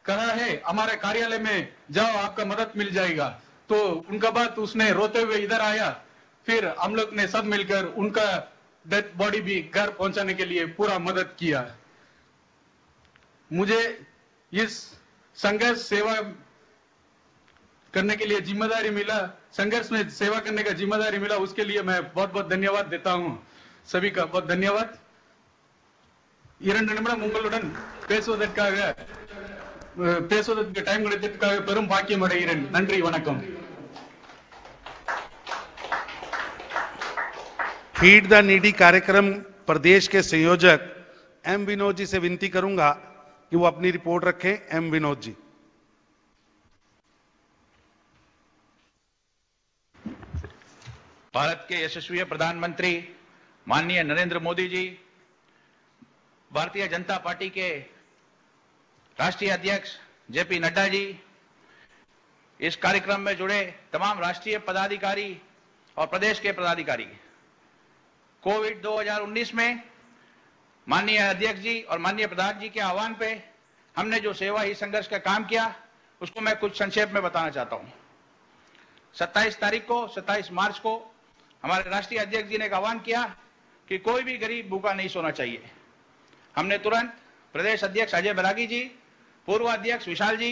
कहा है हमारे कार्यालय में जाओ, आपका मदद मिल जाएगा। तो उनका बात उसने रोते हुए इधर आया। फिर हम लोग ने सब मिलकर उनका डेथ बॉडी भी घर पहुंचाने के लिए पूरा मदद किया। मुझे इस संघर्ष सेवा करने के लिए जिम्मेदारी मिला, संघर्ष में सेवा करने का जिम्मेदारी मिला, उसके लिए मैं बहुत बहुत धन्यवाद देता हूं। सभी का बहुत धन्यवाद। 2 நிமிடம் உங்களுடன் பேசுவதற்கு டைம் கிடைத்ததற்காக பெரும் பாக்கியம் அடைகிறேன்। நன்றி, வணக்கம்। फीड द नीडी कार्यक्रम प्रदेश के संयोजक एम विनोद जी से विनती करूंगा कि वो अपनी रिपोर्ट रखें। एम विनोद जी। भारत के यशस्वी प्रधानमंत्री माननीय नरेंद्र मोदी जी, भारतीय जनता पार्टी के राष्ट्रीय अध्यक्ष जेपी नड्डा जी, इस कार्यक्रम में जुड़े तमाम राष्ट्रीय पदाधिकारी और प्रदेश के पदाधिकारी, कोविड 2019 में माननीय अध्यक्ष जी और माननीय प्रधान जी के आह्वान पे हमने जो सेवा ही संघर्ष का काम किया, उसको मैं कुछ संक्षेप में बताना चाहता हूं। 27 मार्च को हमारे राष्ट्रीय अध्यक्ष जी ने एक आह्वान किया कि कोई भी गरीब भूखा नहीं सोना चाहिए। हमने तुरंत प्रदेश अध्यक्ष अजय बैरागी जी, पूर्व अध्यक्ष विशाल जी,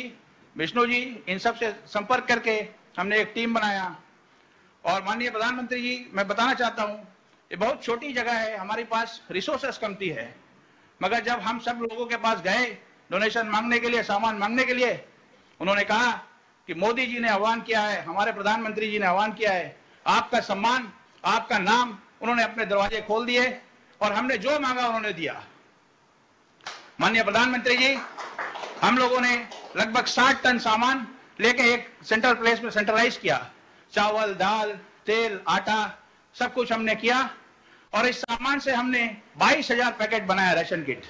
विष्णु जी, इन सब से संपर्क करके हमने एक टीम बनाया। और माननीय प्रधानमंत्री जी, मैं बताना चाहता हूं, ये बहुत छोटी जगह है, हमारे पास रिसोर्सेस कमती है, मगर जब हम सब लोगों के पास गए डोनेशन मांगने के लिए, सामान मांगने के लिए, उन्होंने कहा कि मोदी जी ने आह्वान किया है, हमारे प्रधानमंत्री जी ने आह्वान किया है, आपका सम्मान, आपका नाम, उन्होंने अपने दरवाजे खोल दिए और हमने जो मांगा उन्होंने दिया। माननीय प्रधानमंत्री जी, हम लोगों ने लगभग 60 टन सामान लेके एक सेंट्रल प्लेस में सेंट्रलाइज किया। चावल, दाल, तेल, आटा, सब कुछ हमने किया और इस सामान से हमने 22,000 पैकेट बनाया रेशन किट,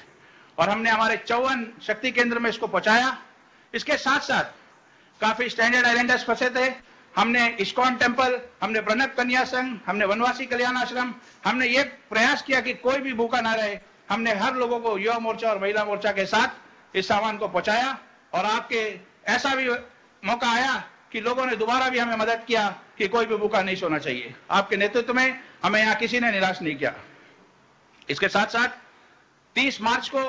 और हमने हमारे 54 शक्ति केंद्र में इसको पहुंचाया। इसके साथ साथ काफी स्टैंडर्ड आइलैंडर्स फंसे थे, हमने इस्कॉन टेम्पल, हमने प्रणब कन्या संघ, हमने वनवासी कल्याण आश्रम, हमने ये प्रयास किया कि कोई भी भूखा ना रहे। हमने हर लोगों को युवा मोर्चा और महिला मोर्चा के साथ इस सामान को पहुंचाया और आपके ऐसा भी मौका आया कि लोगों ने दोबारा भी हमें मदद किया कि कोई भी भूखा नहीं सोना चाहिए। आपके नेतृत्व में हमें यहाँ किसी ने निराश नहीं किया। इसके साथ साथ 30 मार्च को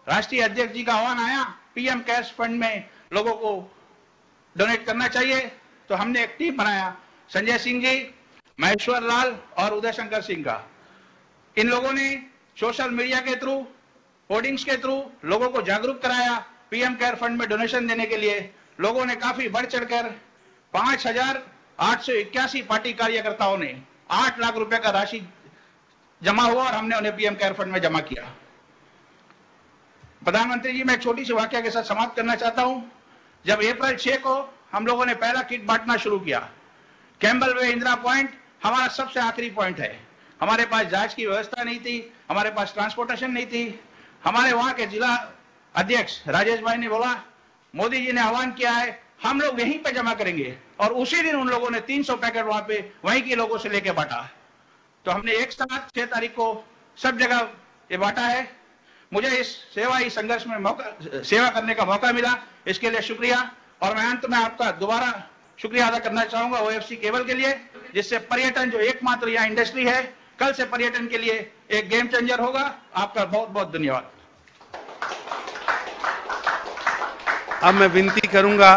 राष्ट्रीय अध्यक्ष जी का आह्वान आया, पीएम केयर्स फंड में लोगों को डोनेट करना चाहिए, तो हमने एक टीम बनाया। संजय सिंह जी महेश्वर लाल और उदय शंकर सिंह का। इन लोगों ने सोशल मीडिया के थ्रू, होर्डिंग्स के थ्रू लोगों को जागरूक कराया। पीएम केयर फंड में डोनेशन देने के लिए लोगों ने काफी बढ़ चढ़कर 5,881 पार्टी कार्यकर्ताओं ने 8 लाख रुपए का राशि जमा हुआ और हमने उन्हें पीएम केयर फंड में जमा किया। प्रधानमंत्री जी, मैं एक छोटी सी वाकया के साथ समाप्त करना चाहता हूं। जब अप्रैल 6 को हम लोगों ने पहला किट बांटना शुरू किया, कैम्बल वे इंदिरा पॉइंट हमारा सबसे आखिरी पॉइंट है। हमारे पास जांच की व्यवस्था नहीं थी, हमारे पास ट्रांसपोर्टेशन नहीं थी। हमारे वहां के जिला अध्यक्ष राजेश भाई ने बोला, मोदी जी ने आह्वान किया है, हम लोग यहीं पे जमा करेंगे। और उसी दिन उन लोगों ने 300 पैकेट वहां पे वहीं के लोगों से लेके बांटा। तो हमने एक साथ 6 तारीख को सब जगह ये बांटा है। मुझे इस संघर्ष में सेवा करने का मौका मिला, इसके लिए शुक्रिया। और मैं अंत में आपका दोबारा शुक्रिया अदा करना चाहूंगा ओएफसी केबल के लिए, जिससे पर्यटन जो एकमात्र यहाँ इंडस्ट्री है, कल से पर्यटन के लिए एक गेम चेंजर होगा। आपका बहुत बहुत धन्यवाद। अब मैं विनती करूंगा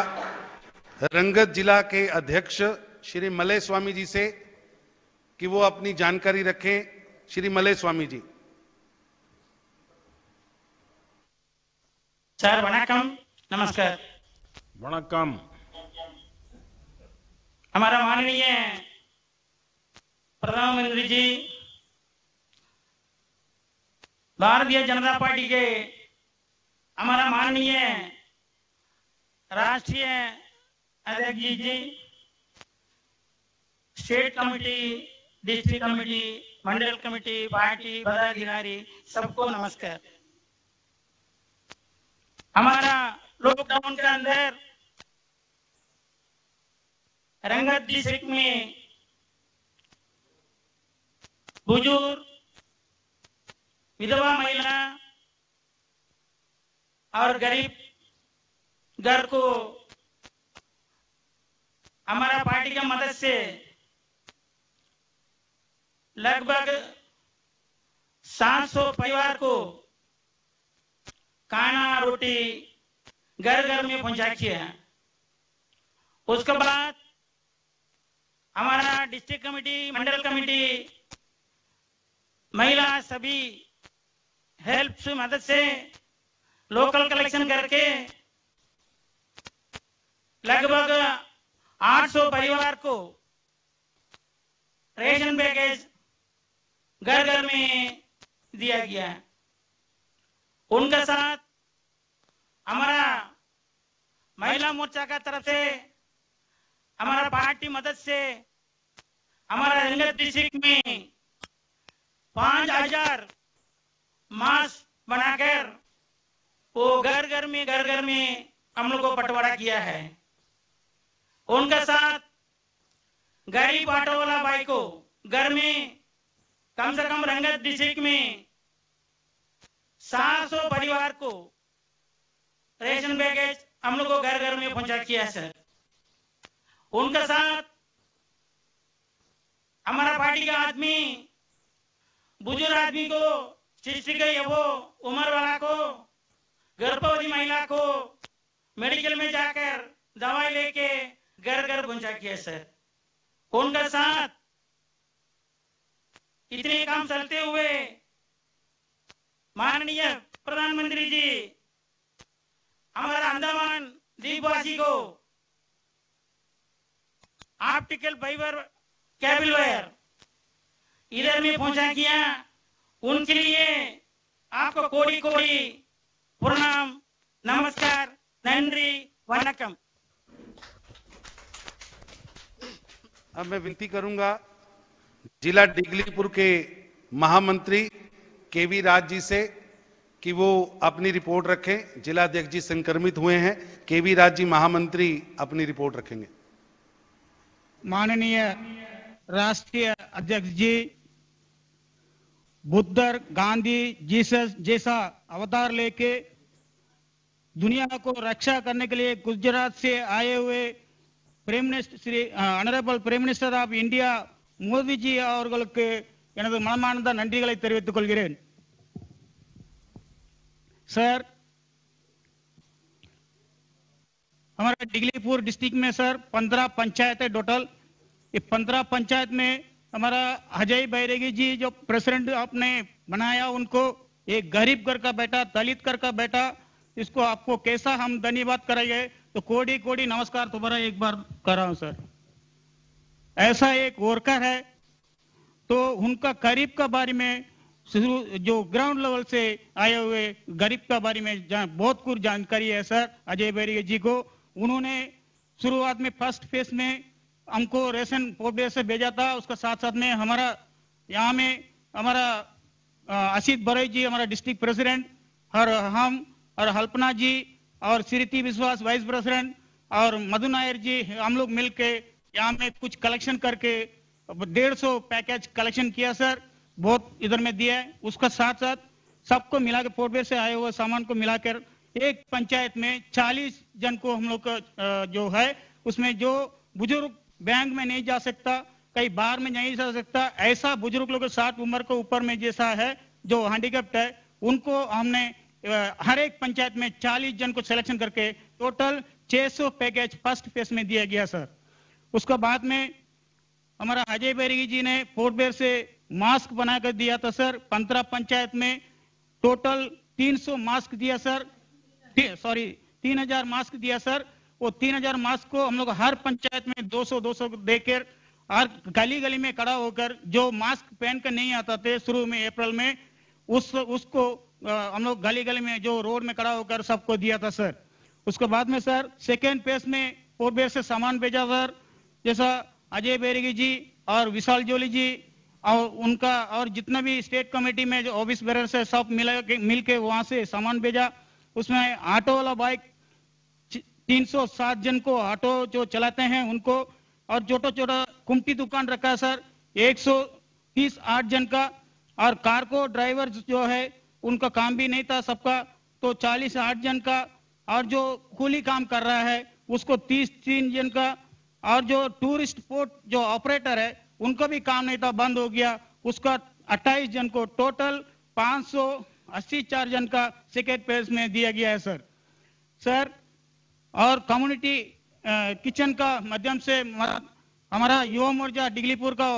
रंगत जिला के अध्यक्ष श्री मलय स्वामी जी से कि वो अपनी जानकारी रखें। श्री मलय स्वामी जी। सर वणक्कम, नमस्कार। वणक्कम। हमारा माननीय प्रधानमंत्री जी, भारतीय जनता पार्टी के हमारा माननीय राष्ट्रीय अध्यक्ष जी, स्टेट कमेटी, डिस्ट्रिक्ट कमेटी, मंडल कमेटी, पार्टी पदाधिकारी, सबको नमस्कार। हमारा लॉकडाउन के अंदर रंगत डिस्ट्रिक्ट में बुजुर्ग, विधवा महिला और गरीब घर को हमारा पार्टी की मदद से लगभग 700 परिवार को खाना रोटी घर घर में पहुंचा किया। उसके बाद हमारा डिस्ट्रिक्ट कमेटी, मंडल कमेटी, महिला सभी हेल्प से मदद से लोकल कलेक्शन करके लगभग 800 परिवार को रेशन पैकेज घर घर में दिया गया। उनके साथ हमारा महिला मोर्चा का तरफ से हमारा पार्टी मदद से हमारा रंगत डिस्ट्रिक्ट में 5000 मास्क बनाकर वो घर घर में हम लोग को बंटवारा किया है। उनके साथ गरीब ऑटो वाला भाई को घर में कम से कम रंगत डिस्ट्रिक्ट में 700 परिवार को रेशन पैकेज हम लोग को घर घर में पहुंचा किया है सर। उनके साथ हमारा पार्टी का आदमी, बुजुर्ग आदमी को, वो उम्र वाला को, गर्भवती महिला को मेडिकल में जाकर दवाई लेके घर घर पहुंचा किया सर। उनके साथ इतने काम चलते हुए माननीय प्रधानमंत्री जी हमारा अंडमान द्वीपवासी को ऑप्टिकल फाइबर केबल वायर इधर में पहुंचा किया। उनके लिए आपको कोड़ी कोड़ी प्रणाम, नमस्कार, नंदी, वणक्कम। अब मैं विनती करूंगा जिला डिगलीपुर के महामंत्री केवी राज जी से कि वो अपनी रिपोर्ट रखें। जिला अध्यक्ष जी संक्रमित हुए हैं। केवी राज जी महामंत्री अपनी रिपोर्ट रखेंगे। माननीय राष्ट्रीय अध्यक्ष जी, बुद्ध, गांधी, जीसस जैसा अवतार लेके दुनिया को रक्षा करने के लिए गुजरात से आए हुए prime minister Shri honourable prime minister of India Modi ji அவர்களுக்கு எனது மனமார்ந்த நன்றிகளை தெரிவித்துக் கொள்கிறேன்। सर, हमारा डिगलीपुर डिस्ट्रिक्ट में सर 15 पंचायत है टोटल। ये 15 पंचायत में हमारा अजय बैरागी जी जो प्रेसिडेंट आपने बनाया, उनको एक गरीब घर का बेटा, दलित घर का बेटा, इसको आपको कैसा हम धन्यवाद करेंगे, तो कोड़ी कोड़ी नमस्कार दोबारा एक बार कर रहा हूं सर। ऐसा एक वर्कर है, तो उनका गरीब का बारे में जो ग्राउंड लेवल से आए हुए गरीब का बारे में बहुत कुछ जानकारी है सर अजय बैरागी जी को। उन्होंने शुरुआत में फर्स्ट फेज में हमको रेशन पोर्ट से भेजा था, उसका साथ साथ में हमारा यहाँ में हमारा असित बरोई जी हमारा डिस्ट्रिक्ट प्रेसिडेंट और हम और हल्पना जी और श्रीति विश्वास वाइस प्रेसिडेंट और मधु नायर जी, हम लोग मिलके यहाँ में कुछ कलेक्शन करके 150 पैकेज कलेक्शन किया सर, बहुत इधर में दिया है। उसका साथ साथ सबको मिला के पोर्टवेयर से आए हुए सामान को मिलाकर एक पंचायत में 40 जन को हम लोग जो है उसमें जो बुजुर्ग बैंक में नहीं जा सकता, कहीं बाहर में नहीं जा सकता, ऐसा बुजुर्ग लोग 60 उम्र के ऊपर में जैसा है जो हैंडीकैप्ड है, उनको हमने हर एक पंचायत में 40 जन को सिलेक्शन करके टोटल 600 पैकेज फर्स्ट फेज में दिया गया सर। उसका बाद में हमारा अजय बैरागी जी ने पोर्टवेयर से मास्क बनाकर दिया था सर। 15 पंचायत में टोटल 300 मास्क दिया सर, 3000 मास्क दिया सर। वो 3000 मास्क को हम लोग हर पंचायत में 200 देकर हर गली गली में खड़ा होकर जो मास्क पहन कर नहीं आता थे शुरू में अप्रैल में, उसको हम लोग गली गली में जो रोड में खड़ा होकर सबको दिया था सर। उसके बाद में सर सेकेंड फेज में पोर्टवेयर से सामान भेजा सर, जैसा अजय बैरागी जी और विशाल जोली जी और उनका और जितना भी स्टेट कमेटी में जो ऑफिस बेरर से सब मिल के वहां से सामान भेजा। उसमें ऑटो वाला बाइक 307 जन को ऑटो जो चलाते हैं उनको, और छोटा छोटा कुमटी दुकान रखा है सर 138 जन का, और कार को ड्राइवर जो है उनका काम भी नहीं था सबका, तो 48 जन का, और जो कूली काम कर रहा है उसको 33 जन का, और जो टूरिस्ट पोर्ट जो ऑपरेटर है उनका भी काम नहीं था, बंद हो गया, उसका 28 जन को, टोटल 584 जन का सेकेंड फेज में दिया गया है सर। और कम्युनिटी किचन का माध्यम से हमारा युवा मोर्चा डिगलीपुर का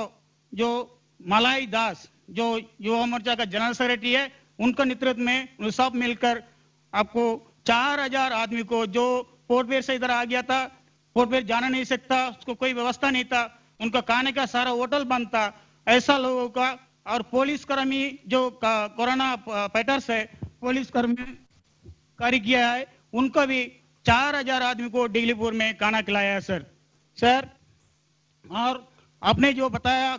जो मलाई दास जो युवा मोर्चा का जनरल सेक्रेटरी है, उनका नेतृत्व में सब मिलकर आपको 4000 आदमी को जो पोर्टवेयर से इधर आ गया था, पोर्टवेयर जाना नहीं सकता, उसको कोई व्यवस्था नहीं था, उनका खाने का सारा होटल बंद था, ऐसा लोगों का, और पुलिस कर्मी जो कोरोना पैटर्स है पुलिस कर्मी कार्य किया है, उनका भी 4000 आदमी को डिगलीपुर में खाना खिलाया है सर। और आपने जो बताया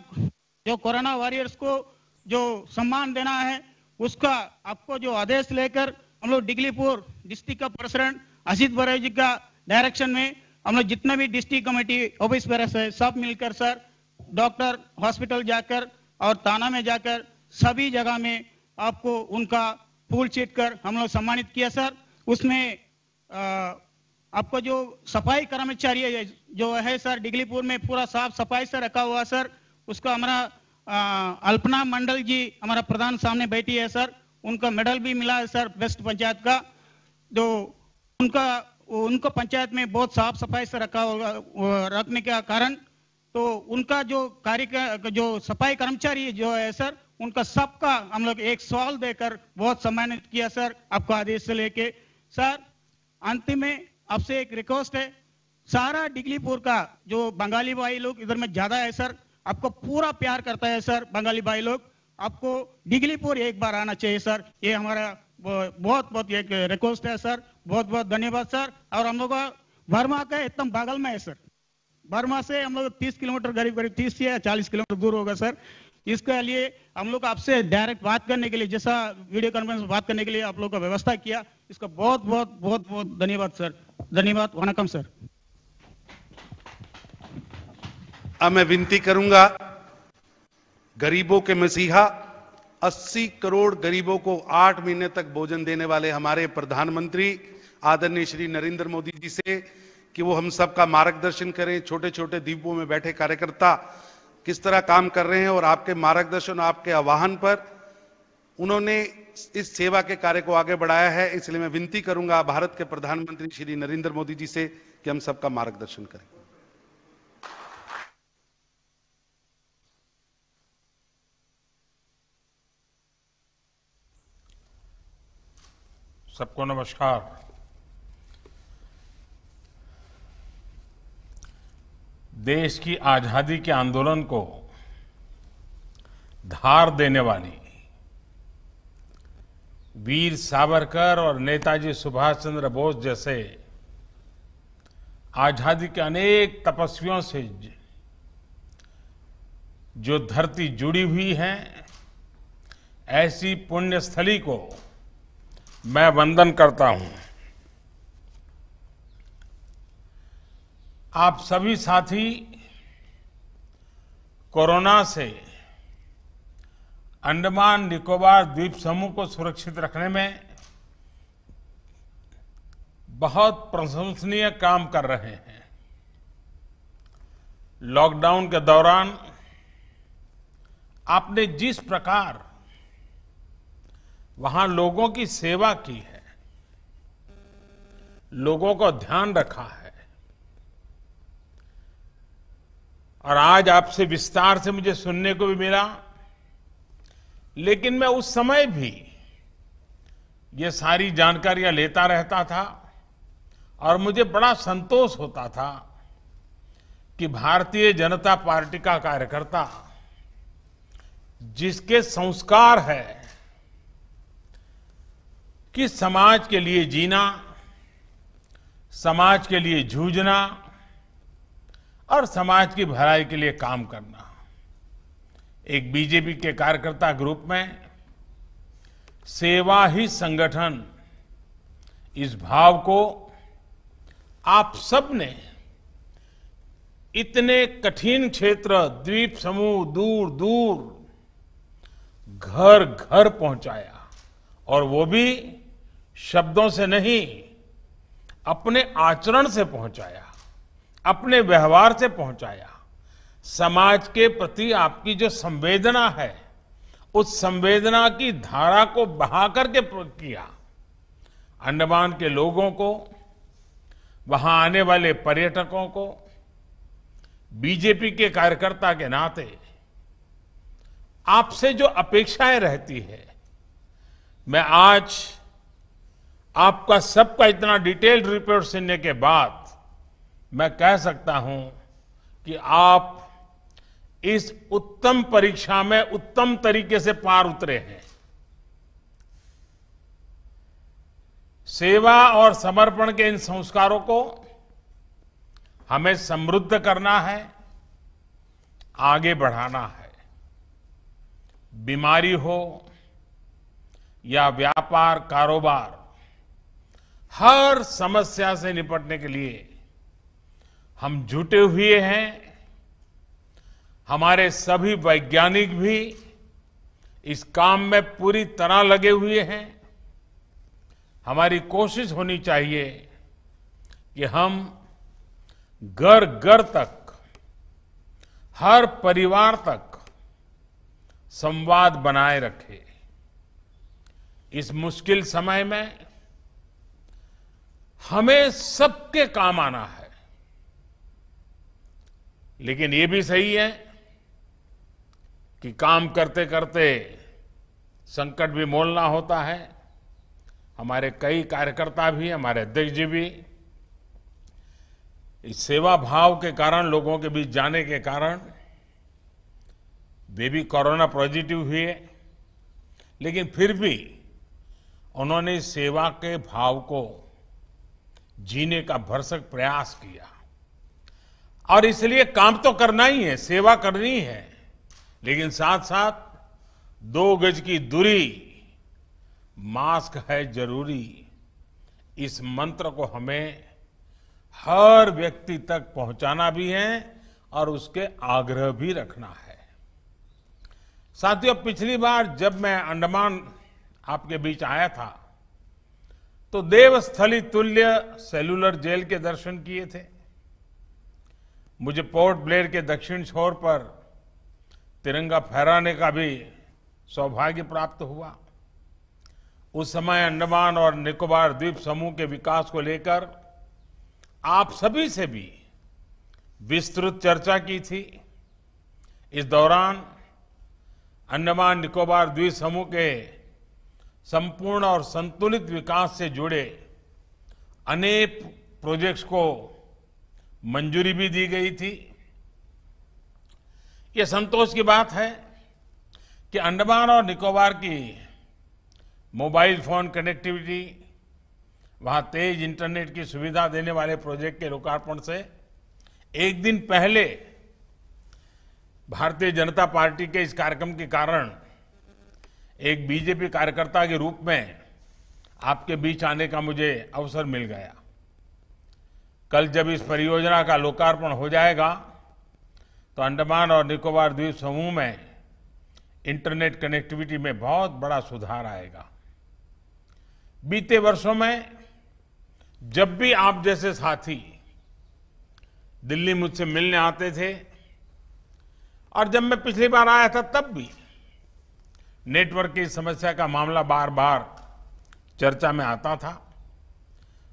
जो कोरोना वॉरियर्स को जो सम्मान देना है, उसका आपको जो आदेश लेकर हम लोग डिगलीपुर डिस्ट्रिक्ट का प्रेसिडेंट असित बरोई जी का डायरेक्शन में हम लोग जितना भी डिस्ट्रिक्ट कमेटी ऑफिस बेरर्स है सब मिलकर सर डॉक्टर हॉस्पिटल जाकर और थाना में जाकर सभी जगह में आपको उनका फूल चीट कर हम लोग सम्मानित किया सर। उसमें आपको जो सफाई कर्मचारी है जो है सर डिगलीपुर में पूरा साफ सफाई से रखा हुआ सर, उसका हमारा अल्पना मंडल जी हमारा प्रधान सामने बैठी है सर, उनका मेडल भी मिला है सर बेस्ट पंचायत का, जो उनको पंचायत में बहुत साफ सफाई से रखने का कारण, तो उनका जो कार्य जो सफाई कर्मचारी जो है सर, उनका सबका हम लोग एक सवाल देकर बहुत सम्मानित किया सर आपका आदेश से लेके सर। अंतिम में आपसे एक रिक्वेस्ट है, सारा डिगलीपुर का जो बंगाली भाई लोग इधर में ज्यादा है सर, आपको पूरा प्यार करता है सर बंगाली भाई लोग, आपको डिगलीपुर एक बार आना चाहिए सर, ये हमारा बहुत एक रिक्वेस्ट है सर। बहुत धन्यवाद सर। और हम लोग वर्मा का एकदम बगल में है सर, वर्मा से हम लोग 30 किलोमीटर करीब 30 या 40 किलोमीटर दूर होगा सर। इसके लिए हम लोग आपसे डायरेक्ट बात करने के लिए, जैसा वीडियो कॉन्फ्रेंस में बात करने के लिए आप लोग का व्यवस्था किया, इसका बहुत धन्यवाद सर। धन्यवाद, वनकम सर। अब मैं विनती करूंगा गरीबों के मसीहा 80 करोड़ गरीबों को 8 महीने तक भोजन देने वाले हमारे प्रधानमंत्री आदरणीय श्री नरेंद्र मोदी जी से कि वो हम सबका मार्गदर्शन करें। छोटे छोटे द्वीपों में बैठे कार्यकर्ता किस तरह काम कर रहे हैं और आपके मार्गदर्शन, आपके आह्वान पर उन्होंने इस सेवा के कार्य को आगे बढ़ाया है। इसलिए मैं विनती करूंगा भारत के प्रधानमंत्री श्री नरेंद्र मोदी जी से कि हम सबका मार्गदर्शन करें। सबको नमस्कार। देश की आजादी के आंदोलन को धार देने वाली वीर सावरकर और नेताजी सुभाष चंद्र बोस जैसे आजादी के अनेक तपस्वियों से जो धरती जुड़ी हुई है, ऐसी पुण्य स्थली को मैं वंदन करता हूं। आप सभी साथी कोरोना से अंडमान निकोबार द्वीप समूह को सुरक्षित रखने में बहुत प्रशंसनीय काम कर रहे हैं। लॉकडाउन के दौरान आपने जिस प्रकार वहां लोगों की सेवा की है, लोगों को ध्यान रखा है, और आज आपसे विस्तार से मुझे सुनने को भी मिला, लेकिन मैं उस समय भी ये सारी जानकारियां लेता रहता था और मुझे बड़ा संतोष होता था कि भारतीय जनता पार्टी का कार्यकर्ता जिसके संस्कार है कि समाज के लिए जीना, समाज के लिए जूझना और समाज की भलाई के लिए काम करना, एक बीजेपी के कार्यकर्ता ग्रुप में सेवा ही संगठन, इस भाव को आप सब ने इतने कठिन क्षेत्र, द्वीप समूह, दूर दूर घर घर पहुंचाया, और वो भी शब्दों से नहीं, अपने आचरण से पहुंचाया, अपने व्यवहार से पहुंचाया। समाज के प्रति आपकी जो संवेदना है, उस संवेदना की धारा को बहा करके किया। अंडमान के लोगों को, वहां आने वाले पर्यटकों को, बीजेपी के कार्यकर्ता के नाते आपसे जो अपेक्षाएं रहती है, मैं आज आपका सबका इतना डिटेल्ड रिपोर्ट सुनने के बाद मैं कह सकता हूं कि आप इस उत्तम परीक्षा में उत्तम तरीके से पार उतरे हैं। सेवा और समर्पण के इन संस्कारों को हमें समृद्ध करना है, आगे बढ़ाना है। बीमारी हो या व्यापार कारोबार, हर समस्या से निपटने के लिए हम जुटे हुए हैं। हमारे सभी वैज्ञानिक भी इस काम में पूरी तरह लगे हुए हैं। हमारी कोशिश होनी चाहिए कि हम घर घर तक, हर परिवार तक संवाद बनाए रखें। इस मुश्किल समय में हमें सबके काम आना है, लेकिन ये भी सही है कि काम करते करते संकट भी मोलना होता है। हमारे कई कार्यकर्ता भी, हमारे अध्यक्ष जी भी इस सेवा भाव के कारण, लोगों के बीच जाने के कारण वे भी कोरोना पॉजिटिव हुए, लेकिन फिर भी उन्होंने सेवा के भाव को जीने का भरसक प्रयास किया। और इसलिए काम तो करना ही है, सेवा करनी है, लेकिन साथ साथ 2 गज की दूरी, मास्क है जरूरी, इस मंत्र को हमें हर व्यक्ति तक पहुंचाना भी है और उसके आग्रह भी रखना है। साथियों, पिछली बार जब मैं अंडमान आपके बीच आया था तो देवस्थली तुल्य सेलुलर जेल के दर्शन किए थे। मुझे पोर्ट ब्लेयर के दक्षिण छोर पर तिरंगा फहराने का भी सौभाग्य प्राप्त हुआ। उस समय अंडमान और निकोबार द्वीप समूह के विकास को लेकर आप सभी से भी विस्तृत चर्चा की थी। इस दौरान अंडमान निकोबार द्वीप समूह के संपूर्ण और संतुलित विकास से जुड़े अनेक प्रोजेक्ट्स को मंजूरी भी दी गई थी। ये संतोष की बात है कि अंडमान और निकोबार की मोबाइल फोन कनेक्टिविटी, वहां तेज इंटरनेट की सुविधा देने वाले प्रोजेक्ट के लोकार्पण से एक दिन पहले भारतीय जनता पार्टी के इस कार्यक्रम के कारण एक बीजेपी कार्यकर्ता के रूप में आपके बीच आने का मुझे अवसर मिल गया। कल जब इस परियोजना का लोकार्पण हो जाएगा तो अंडमान और निकोबार द्वीप समूह में इंटरनेट कनेक्टिविटी में बहुत बड़ा सुधार आएगा। बीते वर्षों में जब भी आप जैसे साथी दिल्ली मुझसे मिलने आते थे और जब मैं पिछली बार आया था तब भी नेटवर्क की समस्या का मामला बार बार चर्चा में आता था।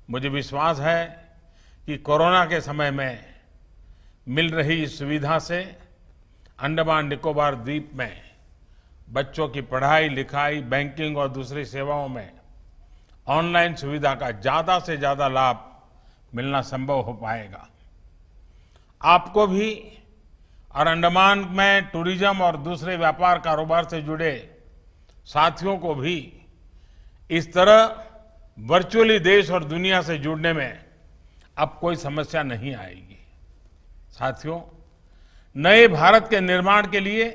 मुझे विश्वास है कि कोरोना के समय में मिल रही इस सुविधा से अंडमान निकोबार द्वीप में बच्चों की पढ़ाई लिखाई, बैंकिंग और दूसरी सेवाओं में ऑनलाइन सुविधा का ज्यादा से ज्यादा लाभ मिलना संभव हो पाएगा। आपको भी और अंडमान में टूरिज्म और दूसरे व्यापार कारोबार से जुड़े साथियों को भी इस तरह वर्चुअली देश और दुनिया से जुड़ने में अब कोई समस्या नहीं आएगी। साथियों, नए भारत के निर्माण के लिए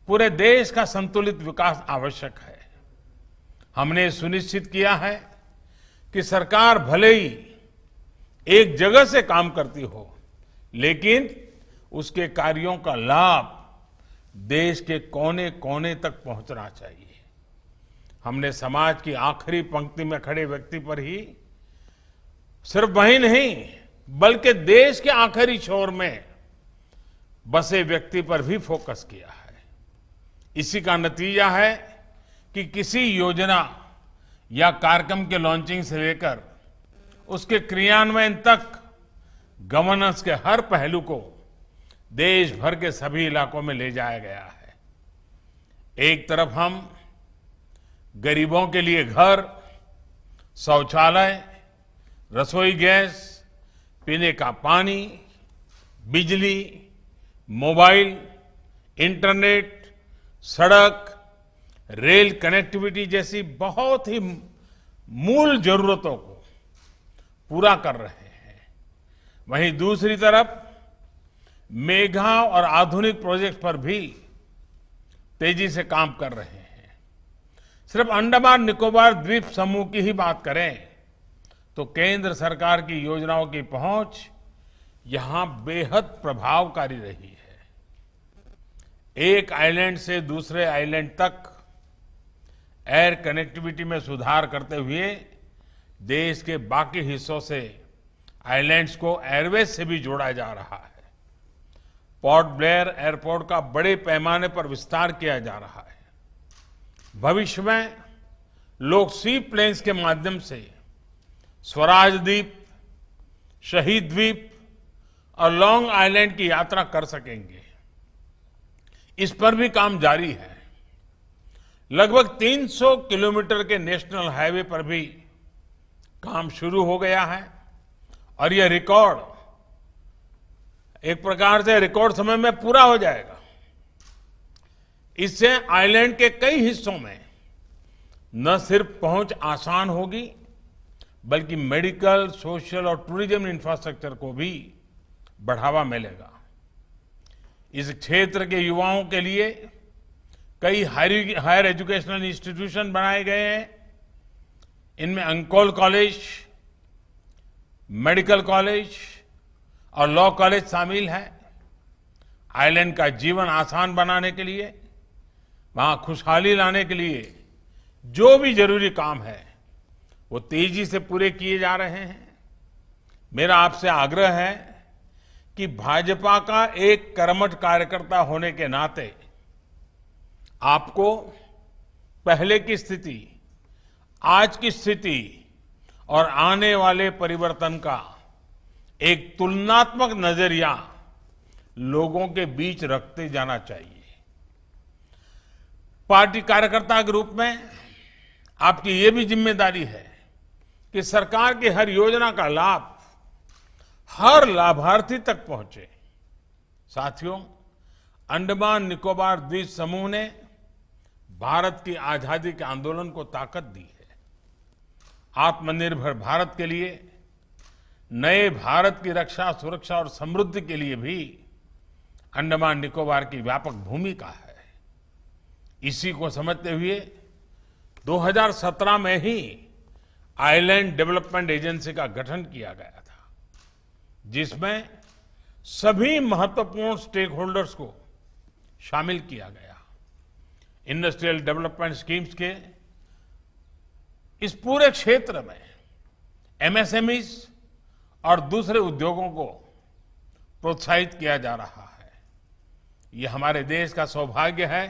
पूरे देश का संतुलित विकास आवश्यक है। हमने सुनिश्चित किया है कि सरकार भले ही एक जगह से काम करती हो, लेकिन उसके कार्यों का लाभ देश के कोने कोने तक पहुंचना चाहिए। हमने समाज की आखिरी पंक्ति में खड़े व्यक्ति पर ही सिर्फ वही नहीं बल्कि देश के आखिरी छोर में बसे व्यक्ति पर भी फोकस किया है। इसी का नतीजा है कि किसी योजना या कार्यक्रम के लॉन्चिंग से लेकर उसके क्रियान्वयन तक गवर्नेंस के हर पहलू को देश भर के सभी इलाकों में ले जाया गया है। एक तरफ हम गरीबों के लिए घर, शौचालय, रसोई गैस, पीने का पानी, बिजली, मोबाइल, इंटरनेट, सड़क, रेल कनेक्टिविटी जैसी बहुत ही मूल जरूरतों को पूरा कर रहे हैं। वहीं दूसरी तरफ मेगा और आधुनिक प्रोजेक्ट पर भी तेजी से काम कर रहे हैं। सिर्फ अंडमान निकोबार द्वीप समूह की ही बात करें तो केंद्र सरकार की योजनाओं की पहुंच यहां बेहद प्रभावकारी रही है। एक आइलैंड से दूसरे आइलैंड तक एयर कनेक्टिविटी में सुधार करते हुए देश के बाकी हिस्सों से आइलैंड्स को एयरवेज से भी जोड़ा जा रहा है। पोर्ट ब्लेयर एयरपोर्ट का बड़े पैमाने पर विस्तार किया जा रहा है। भविष्य में लोग सी प्लेन्स के माध्यम से स्वराज द्वीप, शहीद द्वीप और लॉन्ग आइलैंड की यात्रा कर सकेंगे। इस पर भी काम जारी है। लगभग 300 किलोमीटर के नेशनल हाईवे पर भी काम शुरू हो गया है और यह रिकॉर्ड एक प्रकार से रिकॉर्ड समय में पूरा हो जाएगा। इससे आइलैंड के कई हिस्सों में न सिर्फ पहुंच आसान होगी बल्कि मेडिकल, सोशल और टूरिज्म इंफ्रास्ट्रक्चर को भी बढ़ावा मिलेगा। इस क्षेत्र के युवाओं के लिए कई हायर एजुकेशनल इंस्टीट्यूशन बनाए गए हैं। इनमें अंकोल कॉलेज, मेडिकल कॉलेज और लॉ कॉलेज शामिल है। आइलैंड का जीवन आसान बनाने के लिए, वहां खुशहाली लाने के लिए जो भी जरूरी काम है वो तेजी से पूरे किए जा रहे हैं। मेरा आपसे आग्रह है कि भाजपा का एक कर्मठ कार्यकर्ता होने के नाते आपको पहले की स्थिति, आज की स्थिति और आने वाले परिवर्तन का एक तुलनात्मक नजरिया लोगों के बीच रखते जाना चाहिए। पार्टी कार्यकर्ता के रूप में आपकी ये भी जिम्मेदारी है कि सरकार की हर योजना का लाभ हर लाभार्थी तक पहुंचे। साथियों, अंडमान निकोबार द्वीप समूह ने भारत की आजादी के आंदोलन को ताकत दी है। आत्मनिर्भर भारत के लिए, नए भारत की रक्षा, सुरक्षा और समृद्धि के लिए भी अंडमान निकोबार की व्यापक भूमिका है। इसी को समझते हुए 2017 में ही आइलैंड डेवलपमेंट एजेंसी का गठन किया गया था, जिसमें सभी महत्वपूर्ण स्टेक होल्डर्स को शामिल किया गया। इंडस्ट्रियल डेवलपमेंट स्कीम्स के इस पूरे क्षेत्र में एमएसएमईज और दूसरे उद्योगों को प्रोत्साहित किया जा रहा है। ये हमारे देश का सौभाग्य है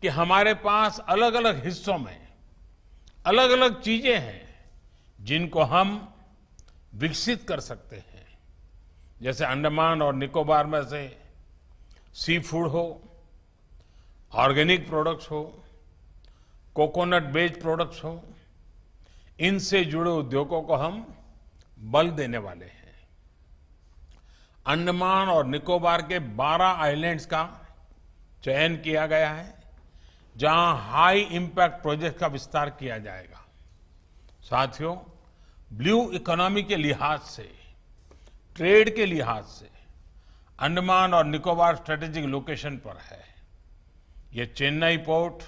कि हमारे पास अलग अलग हिस्सों में अलग अलग चीजें हैं जिनको हम विकसित कर सकते हैं। जैसे अंडमान और निकोबार में से सी फूड हो, ऑर्गेनिक प्रोडक्ट्स हो, कोकोनट बेस्ड प्रोडक्ट्स हो, इनसे जुड़े उद्योगों को हम बल देने वाले हैं। अंडमान और निकोबार के 12 आइलैंड्स का चयन किया गया है, जहां हाई इंपैक्ट प्रोजेक्ट का विस्तार किया जाएगा। साथियों, ब्लू इकोनॉमी के लिहाज से, ट्रेड के लिहाज से अंडमान और निकोबार स्ट्रेटेजिक लोकेशन पर है। ये चेन्नई पोर्ट,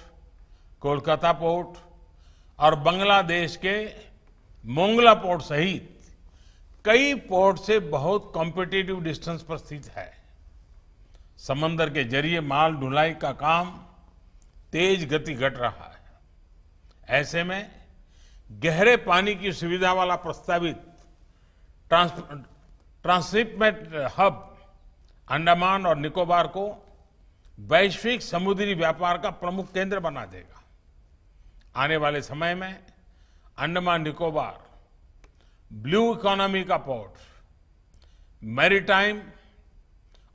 कोलकाता पोर्ट और बांग्लादेश के मोंगला पोर्ट सहित कई पोर्ट से बहुत कॉम्पिटिटिव डिस्टेंस पर स्थित है। समंदर के जरिए माल ढुलाई का काम तेज गति घट रहा है। ऐसे में गहरे पानी की सुविधा वाला प्रस्तावित ट्रांसशिपमेंट हब अंडमान और निकोबार को वैश्विक समुद्री व्यापार का प्रमुख केंद्र बना देगा। आने वाले समय में अंडमान निकोबार ब्लू इकोनॉमी का पोर्ट, मैरीटाइम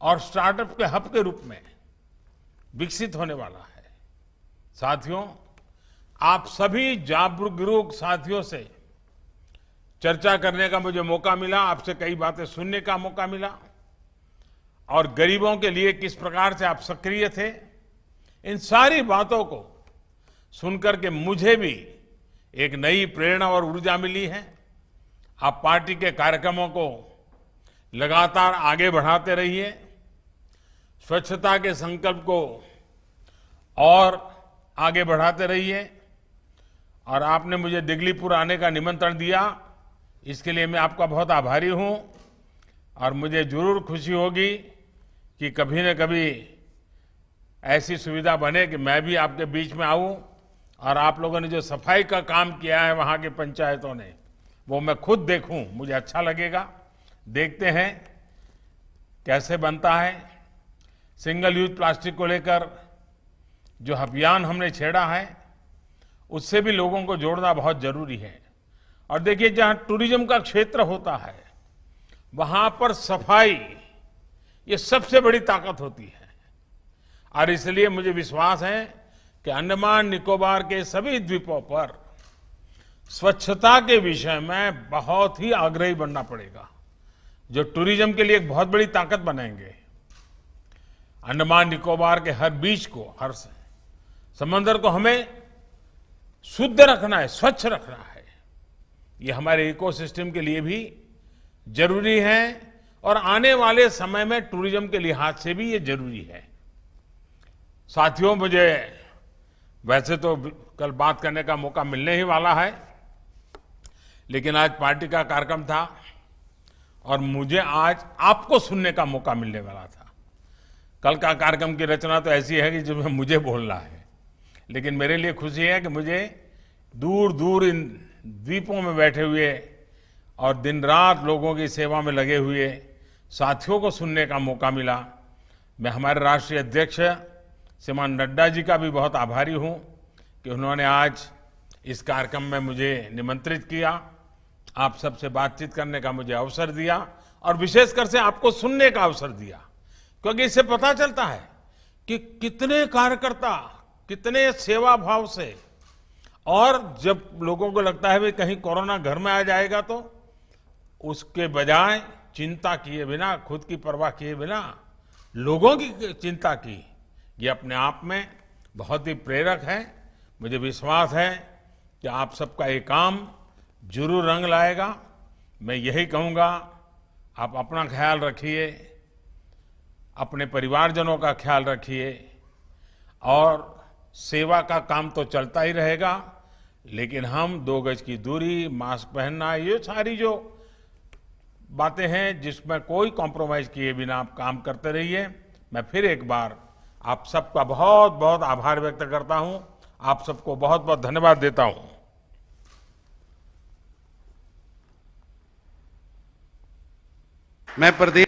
और स्टार्टअप के हब के रूप में विकसित होने वाला है। साथियों, आप सभी जागरूक साथियों से चर्चा करने का मुझे मौका मिला, आपसे कई बातें सुनने का मौका मिला और गरीबों के लिए किस प्रकार से आप सक्रिय थे, इन सारी बातों को सुनकर के मुझे भी एक नई प्रेरणा और ऊर्जा मिली है। आप पार्टी के कार्यक्रमों को लगातार आगे बढ़ाते रहिए, स्वच्छता के संकल्प को और आगे बढ़ाते रहिए। और आपने मुझे दिगलीपुर आने का निमंत्रण दिया, इसके लिए मैं आपका बहुत आभारी हूं। और मुझे जरूर खुशी होगी कि कभी न कभी ऐसी सुविधा बने कि मैं भी आपके बीच में आऊं और आप लोगों ने जो सफाई का काम किया है वहां की पंचायतों ने, वो मैं खुद देखूं, मुझे अच्छा लगेगा। देखते हैं कैसे बनता है। सिंगल यूज प्लास्टिक को लेकर जो अभियान हमने छेड़ा है, उससे भी लोगों को जोड़ना बहुत जरूरी है। और देखिए, जहां टूरिज्म का क्षेत्र होता है वहां पर सफाई ये सबसे बड़ी ताकत होती है। और इसलिए मुझे विश्वास है कि अंडमान निकोबार के सभी द्वीपों पर स्वच्छता के विषय में बहुत ही आग्रही बनना पड़ेगा, जो टूरिज्म के लिए एक बहुत बड़ी ताकत बनेंगे। अंडमान निकोबार के हर बीच को, हर समंदर को हमें शुद्ध रखना है, स्वच्छ रखना है। ये हमारे इकोसिस्टम के लिए भी जरूरी है और आने वाले समय में टूरिज्म के लिहाज से भी ये जरूरी है। साथियों, मुझे वैसे तो कल बात करने का मौका मिलने ही वाला है, लेकिन आज पार्टी का कार्यक्रम था और मुझे आज आपको सुनने का मौका मिलने वाला था। कल का कार्यक्रम की रचना तो ऐसी है कि जिसमें मुझे बोलना है, लेकिन मेरे लिए खुशी है कि मुझे दूर दूर इन द्वीपों में बैठे हुए और दिन रात लोगों की सेवा में लगे हुए साथियों को सुनने का मौका मिला। मैं हमारे राष्ट्रीय अध्यक्ष श्रीमान नड्डा जी का भी बहुत आभारी हूं कि उन्होंने आज इस कार्यक्रम में मुझे निमंत्रित किया, आप सबसे बातचीत करने का मुझे अवसर दिया और विशेषकर से आपको सुनने का अवसर दिया, क्योंकि इससे पता चलता है कि कितने कार्यकर्ता कितने सेवा भाव से और जब लोगों को लगता है कि कहीं कोरोना घर में आ जाएगा तो उसके बजाय चिंता किए बिना, खुद की परवाह किए बिना लोगों की चिंता की, ये अपने आप में बहुत ही प्रेरक है। मुझे विश्वास है कि आप सबका ये काम जरूर रंग लाएगा। मैं यही कहूँगा, आप अपना ख्याल रखिए, अपने परिवारजनों का ख्याल रखिए और सेवा का काम तो चलता ही रहेगा, लेकिन हम 2 गज की दूरी, मास्क पहनना, ये सारी जो बातें हैं जिसमें कोई कॉम्प्रोमाइज किए बिना आप काम करते रहिए। मैं फिर एक बार आप सबका बहुत बहुत आभार व्यक्त करता हूं, आप सबको बहुत बहुत धन्यवाद देता हूं। मैं प्रदेश